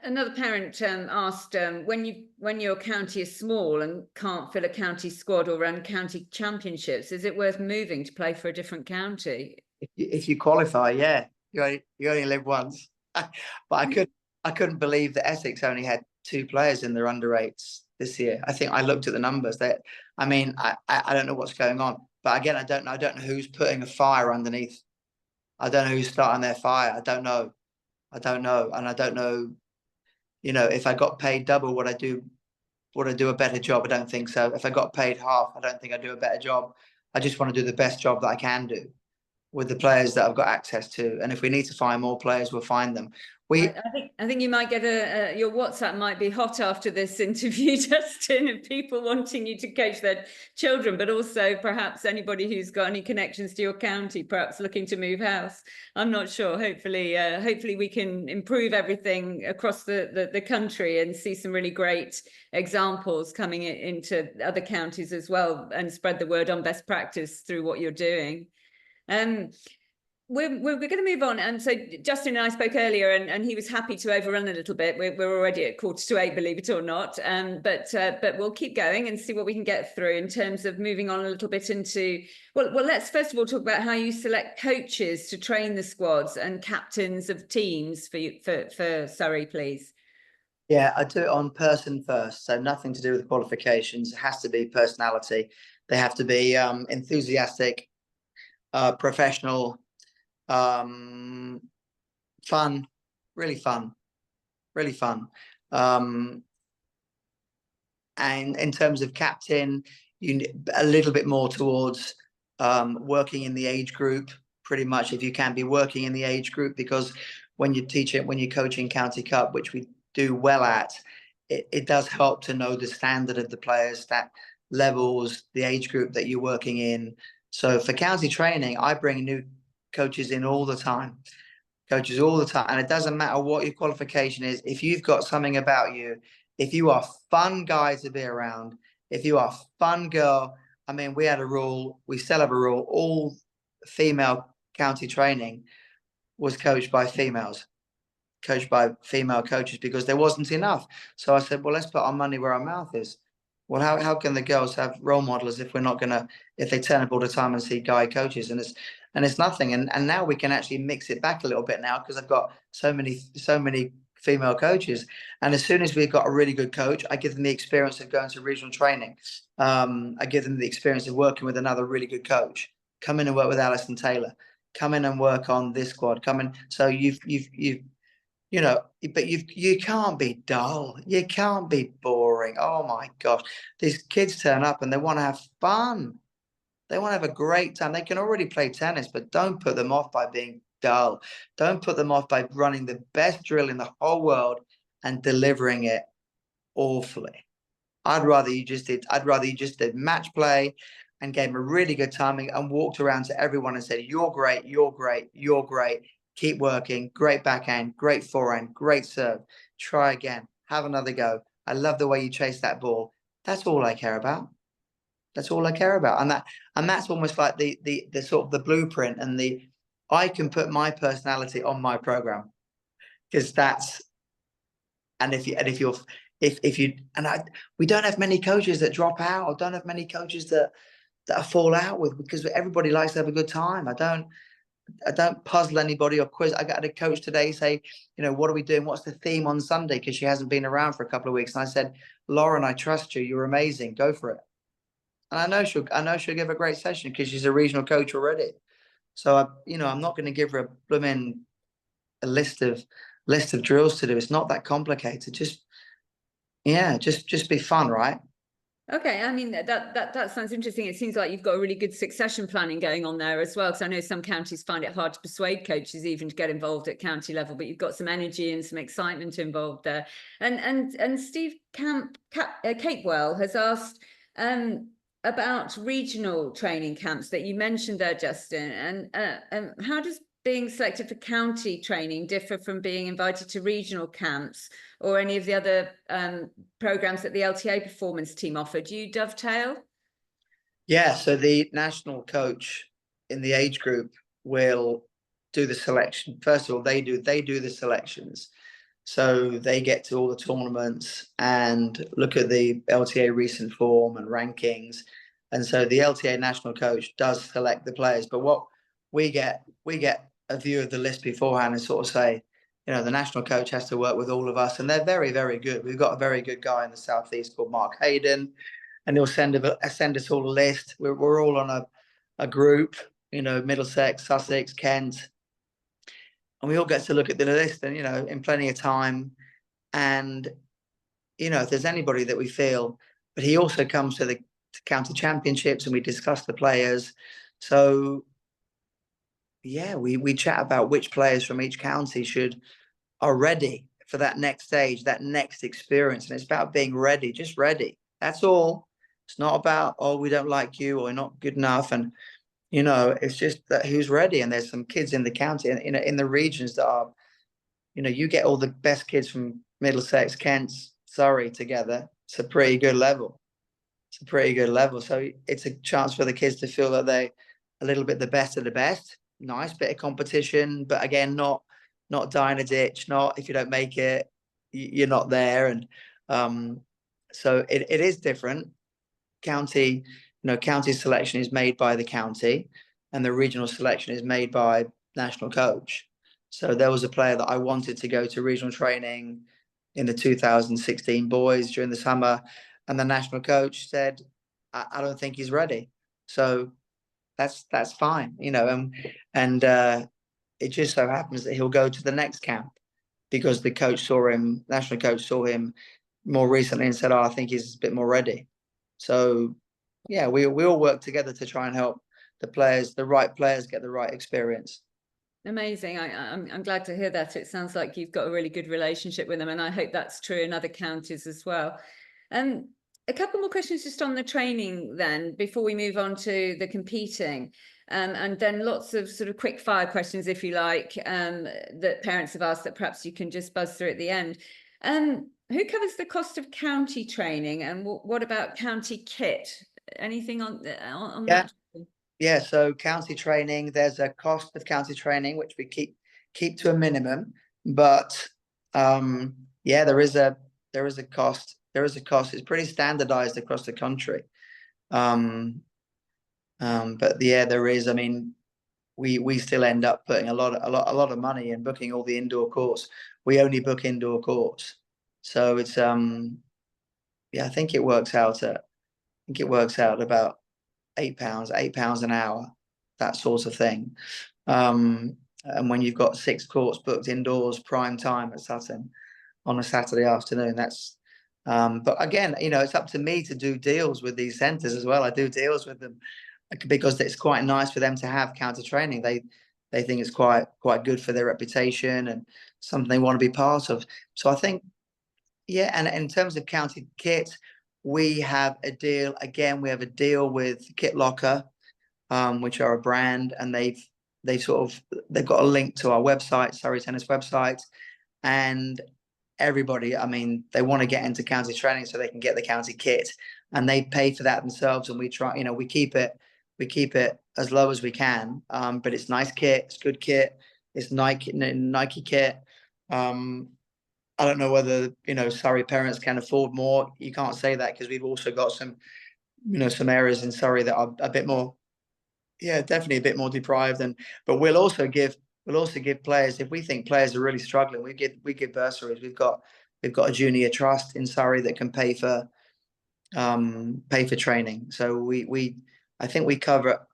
Another parent asked, when your county is small and can't fill a county squad or run county championships, is it worth moving to play for a different county? If you qualify, yeah, you only live once. But I couldn't believe that Essex only had 2 players in their under 8s this year. I think I looked at the numbers. That I mean, I don't know what's going on. But again, I don't know who's putting a fire underneath. I don't know who's starting their fire. I don't know, and I don't know. You know, if I got paid double, would I do a better job? I don't think so. If I got paid half, I don't think I'd do a better job. I just want to do the best job that I can do with the players that I've got access to. And if we need to find more players, we'll find them. I think you might get your WhatsApp might be hot after this interview, Justin, of people wanting you to coach their children, but also perhaps anybody who's got any connections to your county, perhaps looking to move house. I'm not sure. Hopefully we can improve everything across the country and see some really great examples coming into other counties as well, and spread the word on best practice through what you're doing. We're going to move on. And so Justin and I spoke earlier, and he was happy to overrun a little bit. We're already at 7:45, believe it or not. But we'll keep going and see what we can get through in terms of moving on a little bit into, well, let's first of all talk about how you select coaches to train the squads and captains of teams for Surrey, please. Yeah, I do it on person first. So nothing to do with qualifications. It has to be personality. They have to be enthusiastic, professional, fun, really fun. And in terms of captain, you a little bit more towards working in the age group, pretty much, if you can be working in the age group, because when you teach it, when you're coaching County Cup, which we do well at, it does help to know the standard of the players, that levels, the age group that you're working in. So for county training, I bring new coaches in all the time, and it doesn't matter what your qualification is. If you've got something about you, if you are fun guy to be around, if you are fun girl, I mean, we had a rule, we still have a rule, all female county training was coached by female coaches, because there wasn't enough. So I said, well, let's put our money where our mouth is. Well, how can the girls have role models if they turn up all the time and see guy coaches, and it's nothing. And now we can actually mix it back a little bit now, because I've got so many female coaches. And as soon as we've got a really good coach, I give them the experience of going to regional training. I give them the experience of working with another really good coach. Come in and work with Alison Taylor. Come in and work on this squad. Come in. So but you can't be dull. You can't be boring. Oh my gosh. These kids turn up and they want to have fun. They want to have a great time. They can already play tennis, but don't put them off by being dull. Don't put them off by running the best drill in the whole world and delivering it awfully. I'd rather you just did match play and gave them a really good timing and walked around to everyone and said, you're great, you're great, you're great. Keep working. Great backhand, great forehand, great serve. Try again. Have another go. I love the way you chase that ball. That's all I care about. That's all I care about. And that's almost like the sort of the blueprint, and I can put my personality on my program, because we don't have many coaches that drop out, or don't have many coaches that I fall out with, because everybody likes to have a good time. I don't puzzle anybody or quiz. I got a coach today say, what are we doing? What's the theme on Sunday? Because she hasn't been around for a couple of weeks. And I said, Lauren, I trust you. You're amazing. Go for it. And I know she'll give a great session, because she's a regional coach already. So I'm not going to give her a list of drills to do. It's not that complicated. Just be fun, right? Okay, I mean, that sounds interesting. It seems like you've got a really good succession planning going on there as well, because I know some counties find it hard to persuade coaches even to get involved at county level, but you've got some energy and some excitement involved there. And Steve Capewell has asked about regional training camps that you mentioned there, Justin, and how does being selected for county training differ from being invited to regional camps or any of the other programs that the LTA Performance team offer? Do you dovetail? Yeah, so the national coach in the age group will do the selection. First of all, they do the selections. So they get to all the tournaments and look at the LTA recent form and rankings. And so the LTA national coach does select the players. But what we get a view of the list beforehand and sort of say, the national coach has to work with all of us, and they're very, very good. We've got a very good guy in the southeast called Mark Hayden, and he'll send us all a list. We're all on a group, Middlesex, Sussex, Kent, and we all get to look at the list, and in plenty of time. And if there's anybody that we feel, but he also comes to the county championships, and we discuss the players. So yeah, we chat about which players from each county are ready for that next stage, that next experience. And it's about being ready, just ready. That's all. It's not about, oh, we don't like you, or you're not good enough. And, it's just that who's ready. And there's some kids in the county and in the regions that are, you get all the best kids from Middlesex, Kent, Surrey together. It's a pretty good level. So it's a chance for the kids to feel that they a little bit the best of the best. Nice bit of competition, but again, not dying a ditch. Not if you don't make it, you're not there. And so it is different. County selection is made by the county, and the regional selection is made by national coach. So there was a player that I wanted to go to regional training in the 2016 boys during the summer, and the national coach said, I don't think he's ready. So that's fine, and it just so happens that he'll go to the next camp because the national coach saw him more recently and said, I think he's a bit more ready. So yeah, we all work together to try and help the right players get the right experience. Amazing. I'm glad to hear that. It sounds like you've got a really good relationship with them, and I hope that's true in other counties as well. A couple more questions just on the training then, before we move on to the competing, and then lots of sort of quick fire questions, if you like, that parents have asked that perhaps you can just buzz through at the end. Who covers the cost of county training, and what about county kit? Anything on that? Yeah, so county training, there's a cost of county training, which we keep to a minimum, but yeah, there is a cost. It's pretty standardized across the country. But yeah, there is. I mean, we still end up putting a lot of money in booking all the indoor courts. We only book indoor courts, so it's yeah, I think it works out at about £8 an hour, that sort of thing. And when you've got 6 courts booked indoors, prime time at Sutton on a Saturday afternoon, that's but again, it's up to me to do deals with these centres as well. I do deals with them because it's quite nice for them to have county training. They think it's quite good for their reputation and something they want to be part of. So I think, yeah, and in terms of county kit, we have a deal. Again, we have a deal with Kit Locker, which are a brand, and they've got a link to our website, Surrey Tennis website, and everybody, I mean, they want to get into county training so they can get the county kit, and they pay for that themselves. And we try, we keep it as low as we can. But it's nice kit, it's good kit, it's Nike kit. I don't know whether Surrey parents can afford more. You can't say that because we've also got some areas in Surrey that are a bit more, yeah, definitely a bit more deprived. But we'll also give players, if we think players are really struggling, we give bursaries. We've got a junior trust in Surrey that can pay for training. So I think we cover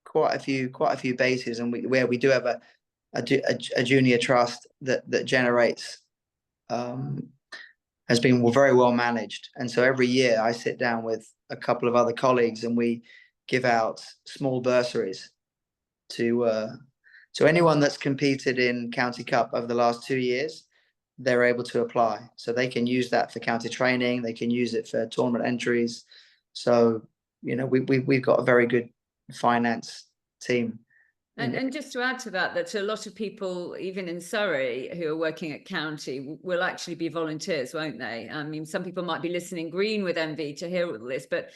quite a few bases, and where we do have a junior trust that generates. Has been very well managed, and so every year I sit down with a couple of other colleagues and we give out small bursaries to anyone that's competed in County Cup over the last 2 years. They're able to apply, so they can use that for county training. They can use it for tournament entries. So we've got a very good finance team. And just to add to that a lot of people, even in Surrey, who are working at county, will actually be volunteers, won't they? I mean, some people might be listening green with envy to hear all this, but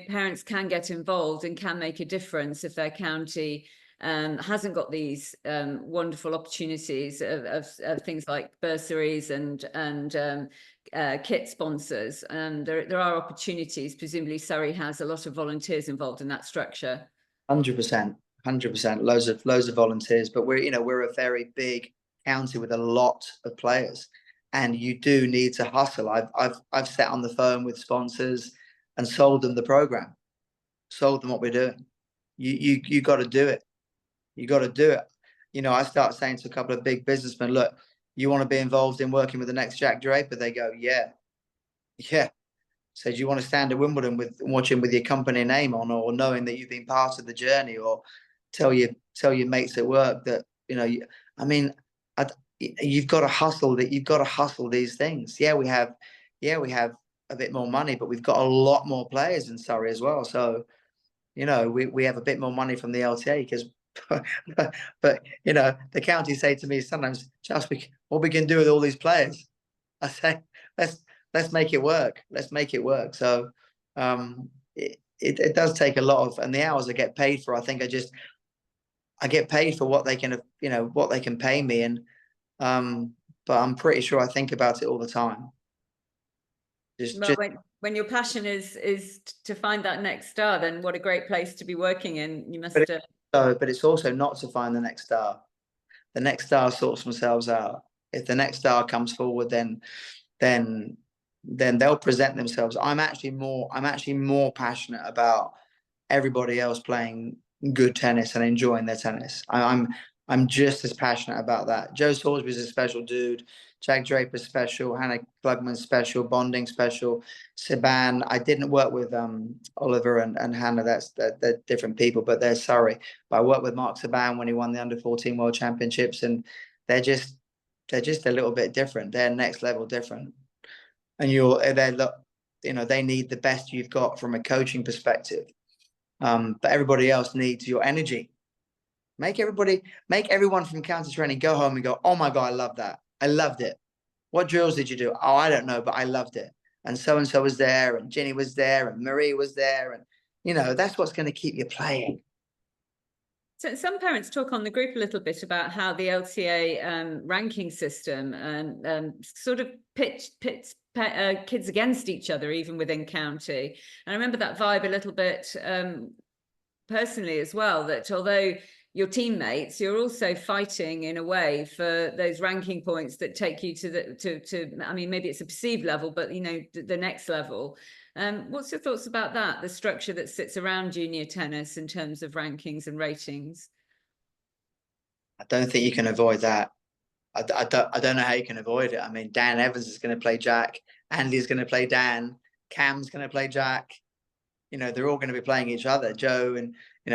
parents can get involved and can make a difference if their county hasn't got these wonderful opportunities of things like bursaries and kit sponsors. There are opportunities. Presumably Surrey has a lot of volunteers involved in that structure. 100%, 100%. Loads of volunteers, but we're a very big county with a lot of players, and you do need to hustle. I've sat on the phone with sponsors and sold them the program, sold them what we're doing. You got to do it. You got to do it. I start saying to a couple of big businessmen, look, you want to be involved in working with the next Jack Draper? They go, yeah. So do you want to stand at Wimbledon watching with your company name on, or knowing that you've been part of the journey, or tell your mates at work that you've got to hustle. You've got to hustle these things. Yeah, we have a bit more money, but we've got a lot more players in Surrey as well. So we have a bit more money from the LTA because. but the county say to me sometimes, just what we can do with all these players. I say, let's make it work. Let's make it work. So it does take a lot of, and the hours I get paid for, I think I get paid for what they can, what they can pay me. And but I'm pretty sure I think about it all the time. When your passion is to find that next star, then what a great place to be working in. You must. But it's also not to find the next star. The next star sorts themselves out. If the next star comes forward, then they'll present themselves. I'm actually more passionate about everybody else playing good tennis and enjoying their tennis. I'm just as passionate about that. Joe Salisbury's a special dude. Jack Draper's special. Hannah Klugman's special. Bonding special. Siban. I didn't work with Oliver and Hannah. They're different people, but they're Surrey. But I worked with Mark Siban when he won the Under-14 World Championships, and they're just a little bit different. They're next level different. And they need the best you've got from a coaching perspective. But everybody else needs your energy. Make everyone from county training go home and go, oh my God, I love that. I loved it. What drills did you do? Oh, I don't know, but I loved it. And so was there, and Ginny was there, and Marie was there. And, that's what's going to keep you playing. So some parents talk on the group a little bit about how the LTA ranking system sort of pits kids against each other, even within county. And I remember that vibe a little bit personally as well, that although your teammates, you're also fighting in a way for those ranking points that take you to I mean, maybe it's a perceived level, but the next level. What's your thoughts about that, the structure that sits around junior tennis in terms of rankings and ratings? I don't think you can avoid that. I don't know how you can avoid it. I mean, Dan Evans is going to play Jack. Andy's going to play Dan. Cam's going to play Jack. They're all going to be playing each other. Joe and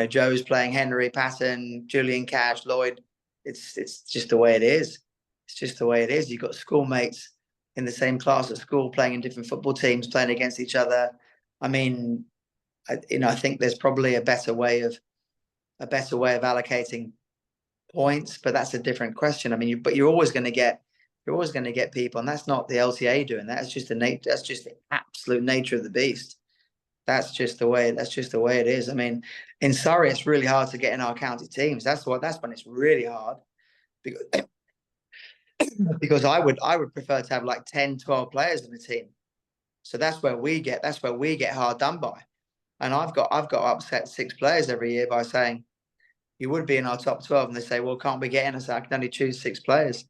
Joe's playing Henry, Patton, Julian Cash, Lloyd. It's just the way it is. It's just the way it is. You've got schoolmates in the same class at school playing in different football teams, playing against each other. I mean, I think there's probably a better way of allocating points, but that's a different question. I mean, but you're always going to get people, and that's not the LTA doing that. It's just that's just the absolute nature of the beast. That's just the way it is. I mean, in Surrey, it's really hard to get in our county teams. That's when it's really hard, because I would prefer to have like 10, 12 players in the team. So that's where we get hard done by. And I've got upset 6 players every year by saying, you would be in our top 12, and they say, well, can't we get in? I say, I can only choose 6 players.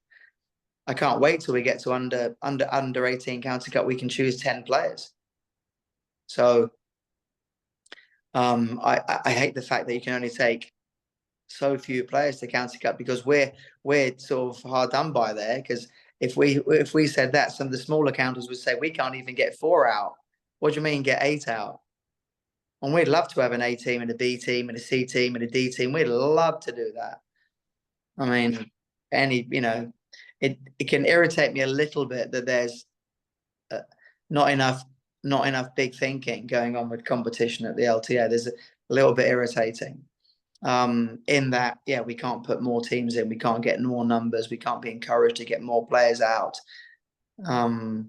I can't wait till we get to under 18 county cup. We can choose 10 players. So I hate the fact that you can only take so few players to county cup, because we're sort of hard done by there. Because if we said that, some of the smaller counties would say we can't even get 4 out. What do you mean get 8 out? And we'd love to have an A team and a B team and a C team and a D team. We'd love to do that. I mean, it can irritate me a little bit that there's not enough big thinking going on with competition at the LTA. There's a little bit irritating in that, we can't put more teams in. We can't get more numbers. We can't be encouraged to get more players out. So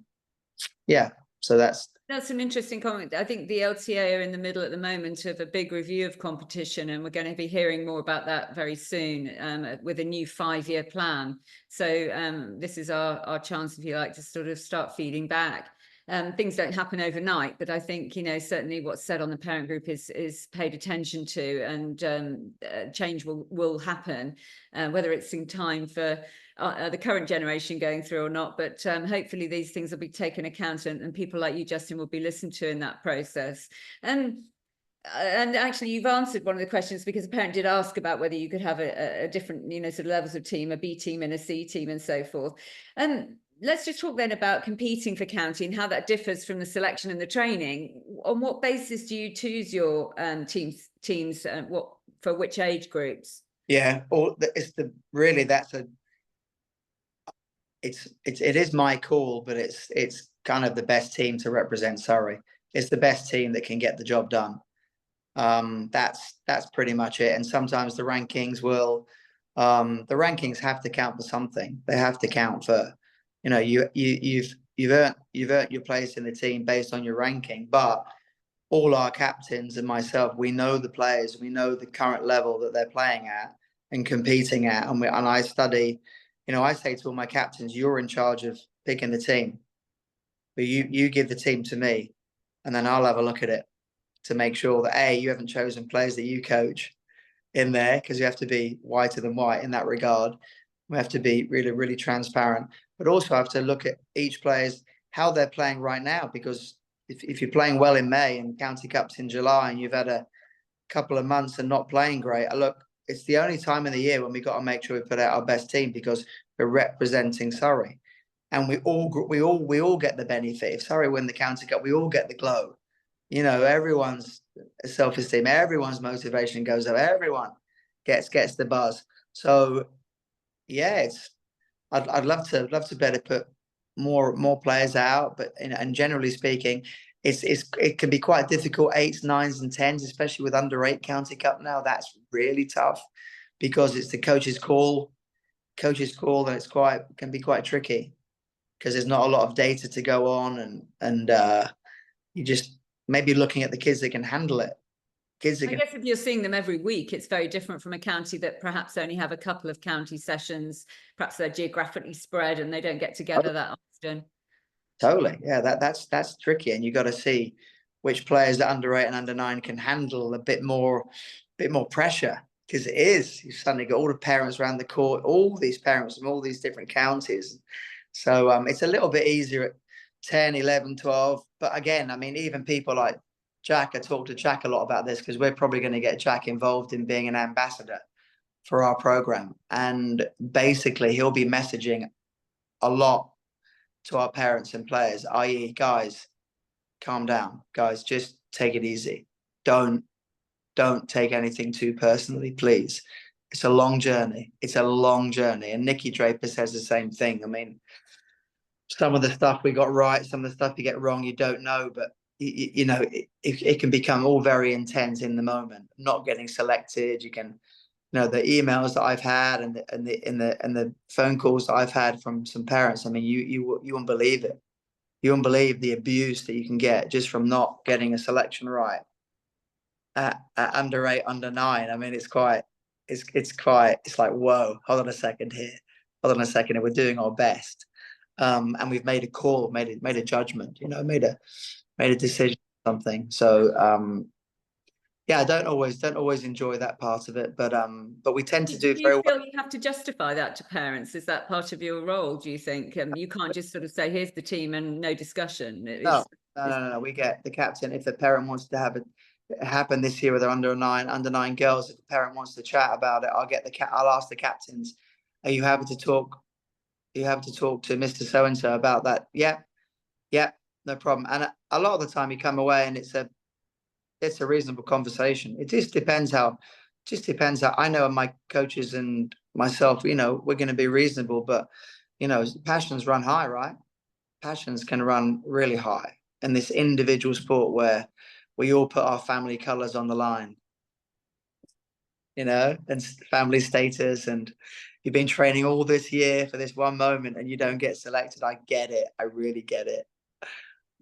That's an interesting comment. I think the LTA are in the middle at the moment of a big review of competition, and we're going to be hearing more about that very soon with a new 5-year plan. So this is our chance, if you like, to sort of start feeding back. Things don't happen overnight, but I think, you know, certainly what's said on the parent group is paid attention to, and change will happen, whether it's in time for the current generation going through or not, but hopefully these things will be taken account, and people like you, Justin, will be listened to in that process. And actually, you've answered one of the questions, because a parent did ask about whether you could have a different, you know, sort of levels of team, a B team and a C team and so forth. And let's just talk then about competing for county and how that differs from the selection and the training. On what basis do you choose your teams? What for which age groups? Yeah, or it's really it is my call, but it's kind of the best team to represent Surrey. It's the best team that can get the job done. That's pretty much it. And sometimes the rankings have to count for something. They have to count for, you know, you've earned your place in the team based on your ranking. But all our captains and myself, we know the players, we know the current level that they're playing at and competing at, and I study. You know, I say to all my captains, you're in charge of picking the team, but you give the team to me, and then I'll have a look at it to make sure that you haven't chosen players that you coach in there, because you have to be whiter than white in that regard. We have to be really, really transparent, but also have to look at each player's how they're playing right now, because if you're playing well in May and County Cup's in July and you've had a couple of months and not playing great, look, it's the only time in the year when we got to make sure we put out our best team, because we're representing Surrey, and we all get the benefit. If Surrey win the County Cup, we all get the glow. You know, everyone's self-esteem, everyone's motivation goes up, everyone gets the buzz. So yeah, I'd love to better put more players out, but and generally speaking, it can be quite difficult, 8s, 9s, and 10s, especially with under 8 County Cup now. That's really tough, because it's the coach's call, and it's can be quite tricky, because there's not a lot of data to go on, and you just maybe looking at the kids that can handle it. I guess if you're seeing them every week, it's very different from a county that perhaps only have a couple of county sessions. Perhaps they're geographically spread and they don't get together that often. Totally, yeah. That's tricky, and you got to see which players that under 8 and under 9 can handle a bit more pressure, because it is, you suddenly got all the parents around the court, all these parents from all these different counties. So it's a little bit easier at 10, 11, 12. But again, I mean, even people like Jack, I talked to Jack a lot about this, because we're probably going to get Jack involved in being an ambassador for our program. And basically, he'll be messaging a lot to our parents and players, i.e., guys, calm down. Guys, just take it easy. Don't take anything too personally, please. It's a long journey. And Nikki Draper says the same thing. I mean, some of the stuff we got right, some of the stuff you get wrong, you don't know, but you know, it can become all very intense in the moment. Not getting selected, you can, you know, the emails that I've had and the phone calls that I've had from some parents. I mean, you won't believe it. You won't believe the abuse that you can get just from not getting a selection right at under 8, under 9. I mean, it's like, whoa, hold on a second here. Hold on a second, and we're doing our best. And we've made a call, made a judgment, you know, made a decision, something. So yeah, I don't always enjoy that part of it, but we tend to do very well. Do you feel you have to justify that to parents? Is that part of your role, do you think? You can't just sort of say, here's the team and no discussion. No. We get the captain, if the parent wants to have it happen this year with their under 9 girls, if the parent wants to chat about it, I'll ask the captains, are you happy to talk? You have to talk to Mr. So-and-so about that. Yeah, no problem. And a lot of the time you come away and it's a reasonable conversation. It just depends how I know my coaches and myself, you know, we're going to be reasonable, but you know, passions run high, right? Passions can run really high in this individual sport where we all put our family colors on the line, you know, and family status, and you've been training all this year for this one moment and you don't get selected. I get it. I really get it.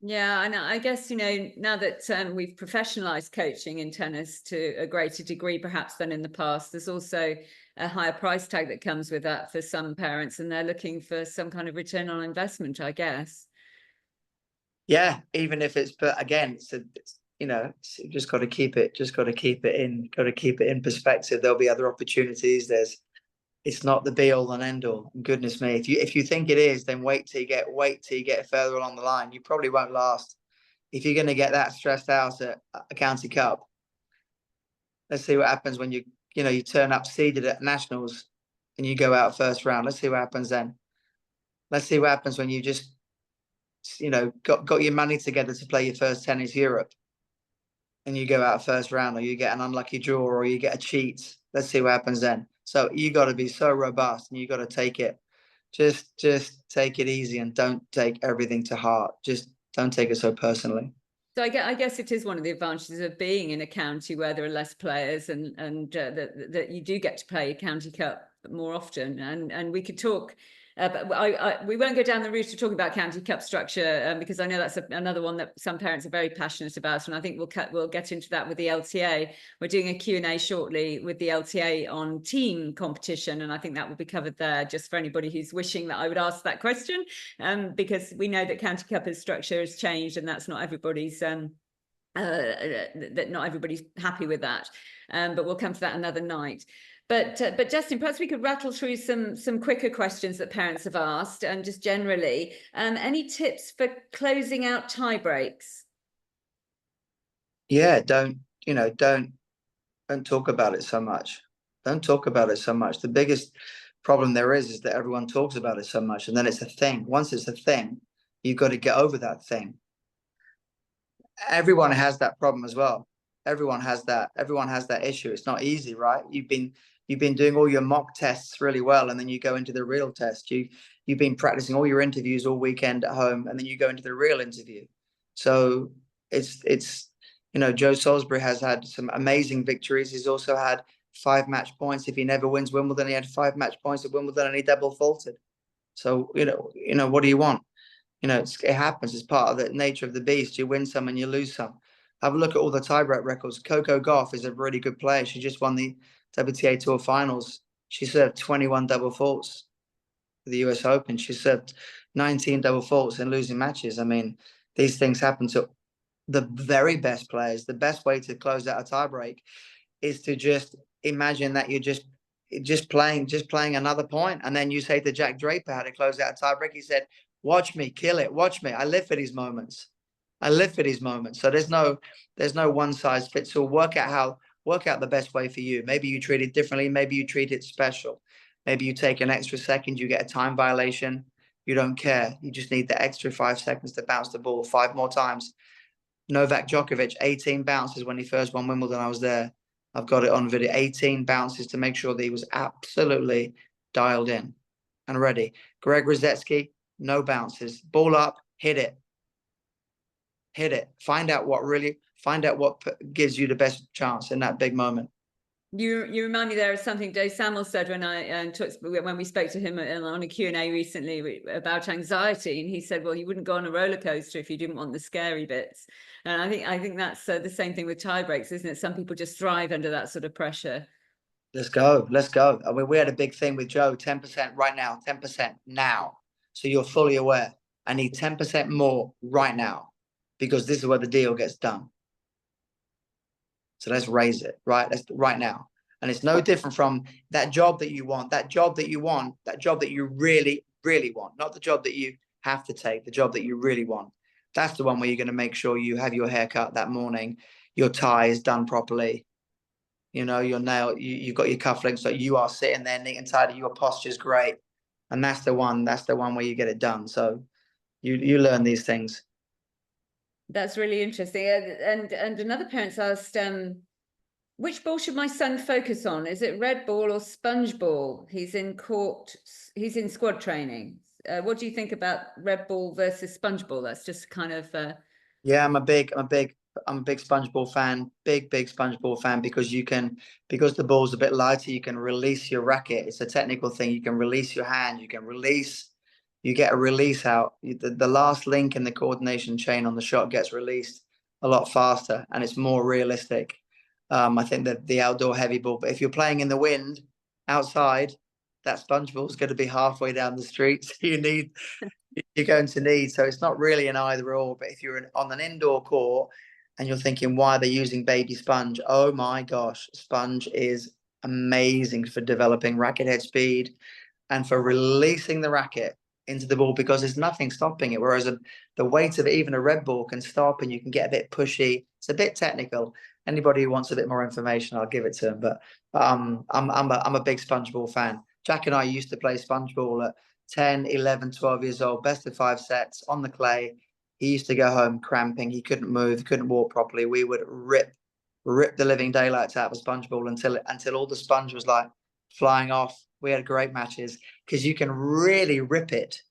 Yeah, and I guess, now that we've professionalized coaching in tennis to a greater degree perhaps than in the past, there's also a higher price tag that comes with that for some parents, and they're looking for some kind of return on investment, I guess. Yeah, even if it's, but again, you just got to keep it, got to keep it in perspective. There'll be other opportunities. It's not the be all and end all. Goodness me, if you think it is, then wait till you get further along the line. You probably won't last. If you're going to get that stressed out at a county cup, let's see what happens when you turn up seeded at nationals and you go out first round. Let's see what happens then. Let's see what happens when you just got your money together to play your first tennis Europe and you go out first round, or you get an unlucky draw, or you get a cheat. Let's see what happens then. So you got to be so robust, and you got to take it. Just take it easy, and don't take everything to heart. Just don't take it so personally. So I guess it is one of the advantages of being in a county where there are less players, and that you do get to play a county cup more often. And we could talk, but we won't go down the route of talking about county cup structure, because I know that's another one that some parents are very passionate about, and I think we'll get into that with the LTA. We're doing a Q&A shortly with the LTA on team competition, and I think that will be covered there, just for anybody who's wishing that I would ask that question, because we know that county cup structure has changed, and that's not everybody's that not everybody's happy with that, but we'll come to that another night. But Justin, perhaps we could rattle through some quicker questions that parents have asked, and just generally, any tips for closing out tie breaks? Yeah, don't talk about it so much. Don't talk about it so much. The biggest problem there is that everyone talks about it so much, and then it's a thing. Once it's a thing, you've got to get over that thing. Everyone has that problem as well. Everyone has that issue. It's not easy, right? You've been doing all your mock tests really well, and then you go into the real test. You've been practicing all your interviews all weekend at home, and then you go into the real interview. So it's Joe Salisbury has had some amazing victories. He's also had 5 match points. If he never wins Wimbledon, he had 5 match points at Wimbledon, and he double faulted. So what do you want? It happens. It's part of the nature of the beast. You win some and you lose some. Have a look at all the tiebreak records. Coco Gauff is a really good player. She just won the WTA Tour Finals. She served 21 double faults for the US Open. She served 19 double faults in losing matches. I mean, these things happen to the very best players. The best way to close out a tiebreak is to just imagine that you're just playing another point, and then you say to Jack Draper how to close out a tiebreak. He said, "Watch me kill it. Watch me. I live for these moments. I live for these moments." So there's no one size fits all. Work out the best way for you. Maybe you treat it differently. Maybe you treat it special. Maybe you take an extra second. You get a time violation. You don't care. You just need the extra 5 seconds to bounce the ball 5 more times. Novak Djokovic, 18 bounces when he first won Wimbledon. I was there. I've got it on video. 18 bounces to make sure that he was absolutely dialed in and ready. Greg Rosetsky, no bounces. Ball up, hit it. Hit it. Find out what gives you the best chance in that big moment. You remind me there of something Dave Samuel said when we spoke to him on a Q&A recently about anxiety, and he said, well, you wouldn't go on a roller coaster if you didn't want the scary bits. And I think that's the same thing with tie breaks, isn't it? Some people just thrive under that sort of pressure. Let's go. I mean, we had a big thing with Joe, 10% right now, 10% now. So you're fully aware. I need 10% more right now, because this is where the deal gets done. So let's raise it, right? That's right now. And it's no different from that job that you want, that job that you really, really want, not the job that you have to take, the job that you really want. That's the one where you're going to make sure you have your hair cut that morning, your tie is done properly, your nail, you've got your cufflinks, so you are sitting there neat and tidy, your posture's great. And that's the one where you get it done. So you learn these things. That's really interesting. And another parent's asked, which ball should my son focus on? Is it red ball or sponge ball? He's in squad training. What do you think about red ball versus sponge ball? That's just kind of Yeah, I'm a big sponge ball fan, big sponge ball fan, because the ball's a bit lighter, you can release your racket. It's a technical thing. You can release your hand, you can release you get a release out. The last link in the coordination chain on the shot gets released a lot faster, and it's more realistic. I think that the outdoor heavy ball, but if you're playing in the wind outside, that sponge ball is going to be halfway down the street. So you're going to need. So it's not really an either or. But if you're on an indoor court and you're thinking, why are they using baby sponge? Oh my gosh, sponge is amazing for developing racket head speed and for releasing the racket into the ball, because there's nothing stopping it. Whereas the weight of even a red ball can stop, and you can get a bit pushy. It's a bit technical. Anybody who wants a bit more information, I'll give it to them. But I'm a big sponge ball fan. Jack and I used to play sponge ball at 10, 11, 12 years old, best of 5 sets on the clay. He used to go home cramping. He couldn't move, he couldn't walk properly. We would rip the living daylights out of a sponge ball until all the sponge was like flying off. We had great matches because you can really rip it.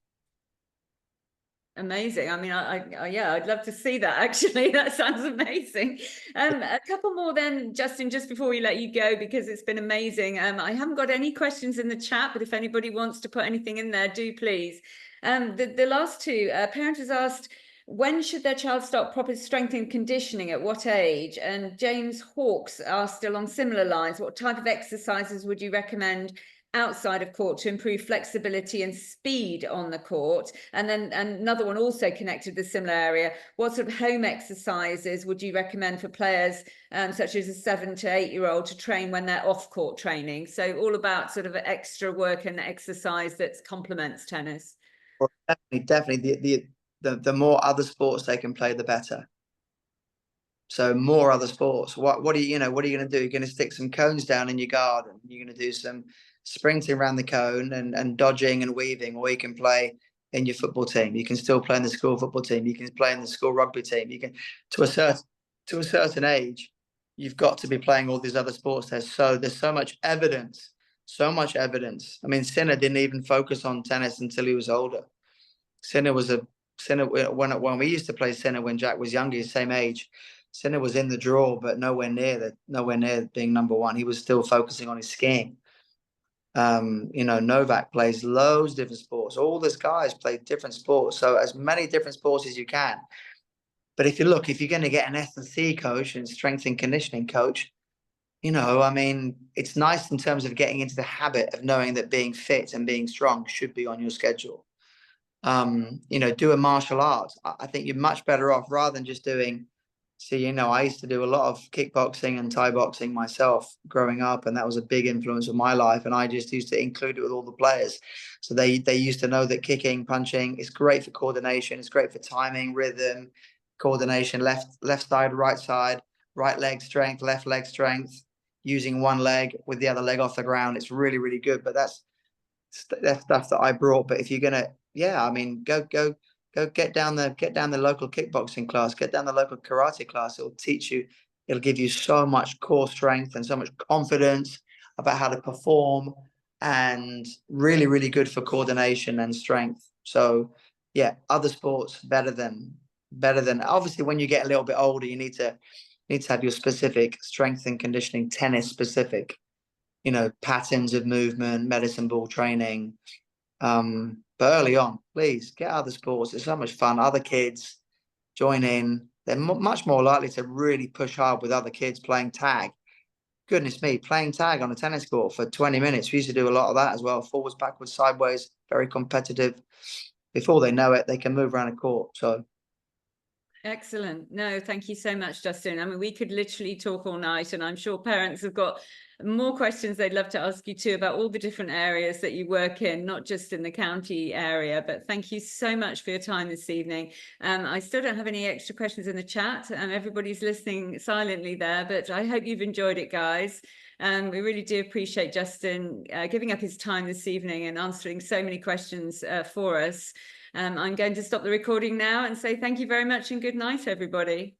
Amazing. I mean, yeah, I'd love to see that, actually. That sounds amazing. A couple more then, Justin, just before we let you go, because it's been amazing. I haven't got any questions in the chat, but if anybody wants to put anything in there, do please. The last two, a parent has asked, when should their child start proper strength and conditioning, at what age? And James Hawkes asked along similar lines, what type of exercises would you recommend outside of court to improve flexibility and speed on the court? And then another one also connected to the similar area, what sort of home exercises would you recommend for players such as a 7 to 8 year old to train when they're off court training? So all about sort of extra work and exercise that complements tennis. Well, definitely the more other sports they can play, the better. So more other sports. What are you going to do? You're going to stick some cones down in your garden. You're going to do some sprinting around the cone and dodging and weaving, or you can play in your football team. You can still play in the school football team. You can play in the school rugby team. You can, to a certain age, you've got to be playing all these other sports. There's so much evidence. I mean, Sinner didn't even focus on tennis until he was older. Sinner when we used to play Sinner when Jack was younger, same age. Sinner was in the draw, but nowhere near being number one. He was still focusing on his skiing. Novak plays loads of different sports. All these guys play different sports, so as many different sports as you can. But if you're going to get an S&C coach and strength and conditioning coach, I mean, it's nice in terms of getting into the habit of knowing that being fit and being strong should be on your schedule. Do a martial arts. I think you're much better off, rather than just doing. See, I used to do a lot of kickboxing and Thai boxing myself growing up, and that was a big influence of my life. And I just used to include it with all the players. So they used to know that kicking, punching is great for coordination. It's great for timing, rhythm, coordination, left side, right leg strength, left leg strength, using one leg with the other leg off the ground. It's really, really good. But that's stuff that I brought. But if you're going to, go get down the local kickboxing class, get down the local karate class. It'll give you so much core strength and so much confidence about how to perform, and really, really good for coordination and strength. So yeah, other sports better than obviously when you get a little bit older, you need to have your specific strength and conditioning, tennis specific, patterns of movement, medicine ball training. But early on, please get other sports. It's so much fun. Other kids join in. They're much more likely to really push hard with other kids playing tag. Goodness me, playing tag on a tennis court for 20 minutes. We used to do a lot of that as well. Forwards, backwards, sideways, very competitive. Before they know it, they can move around a court. So excellent. No, thank you so much, Justin. I mean, we could literally talk all night, and I'm sure parents have got more questions they'd love to ask you too about all the different areas that you work in, not just in the county area. But thank you so much for your time this evening. I still don't have any extra questions in the chat, and everybody's listening silently there, but I hope you've enjoyed it, guys. We really do appreciate Justin giving up his time this evening and answering so many questions for us. I'm going to stop the recording now and say thank you very much and good night, everybody.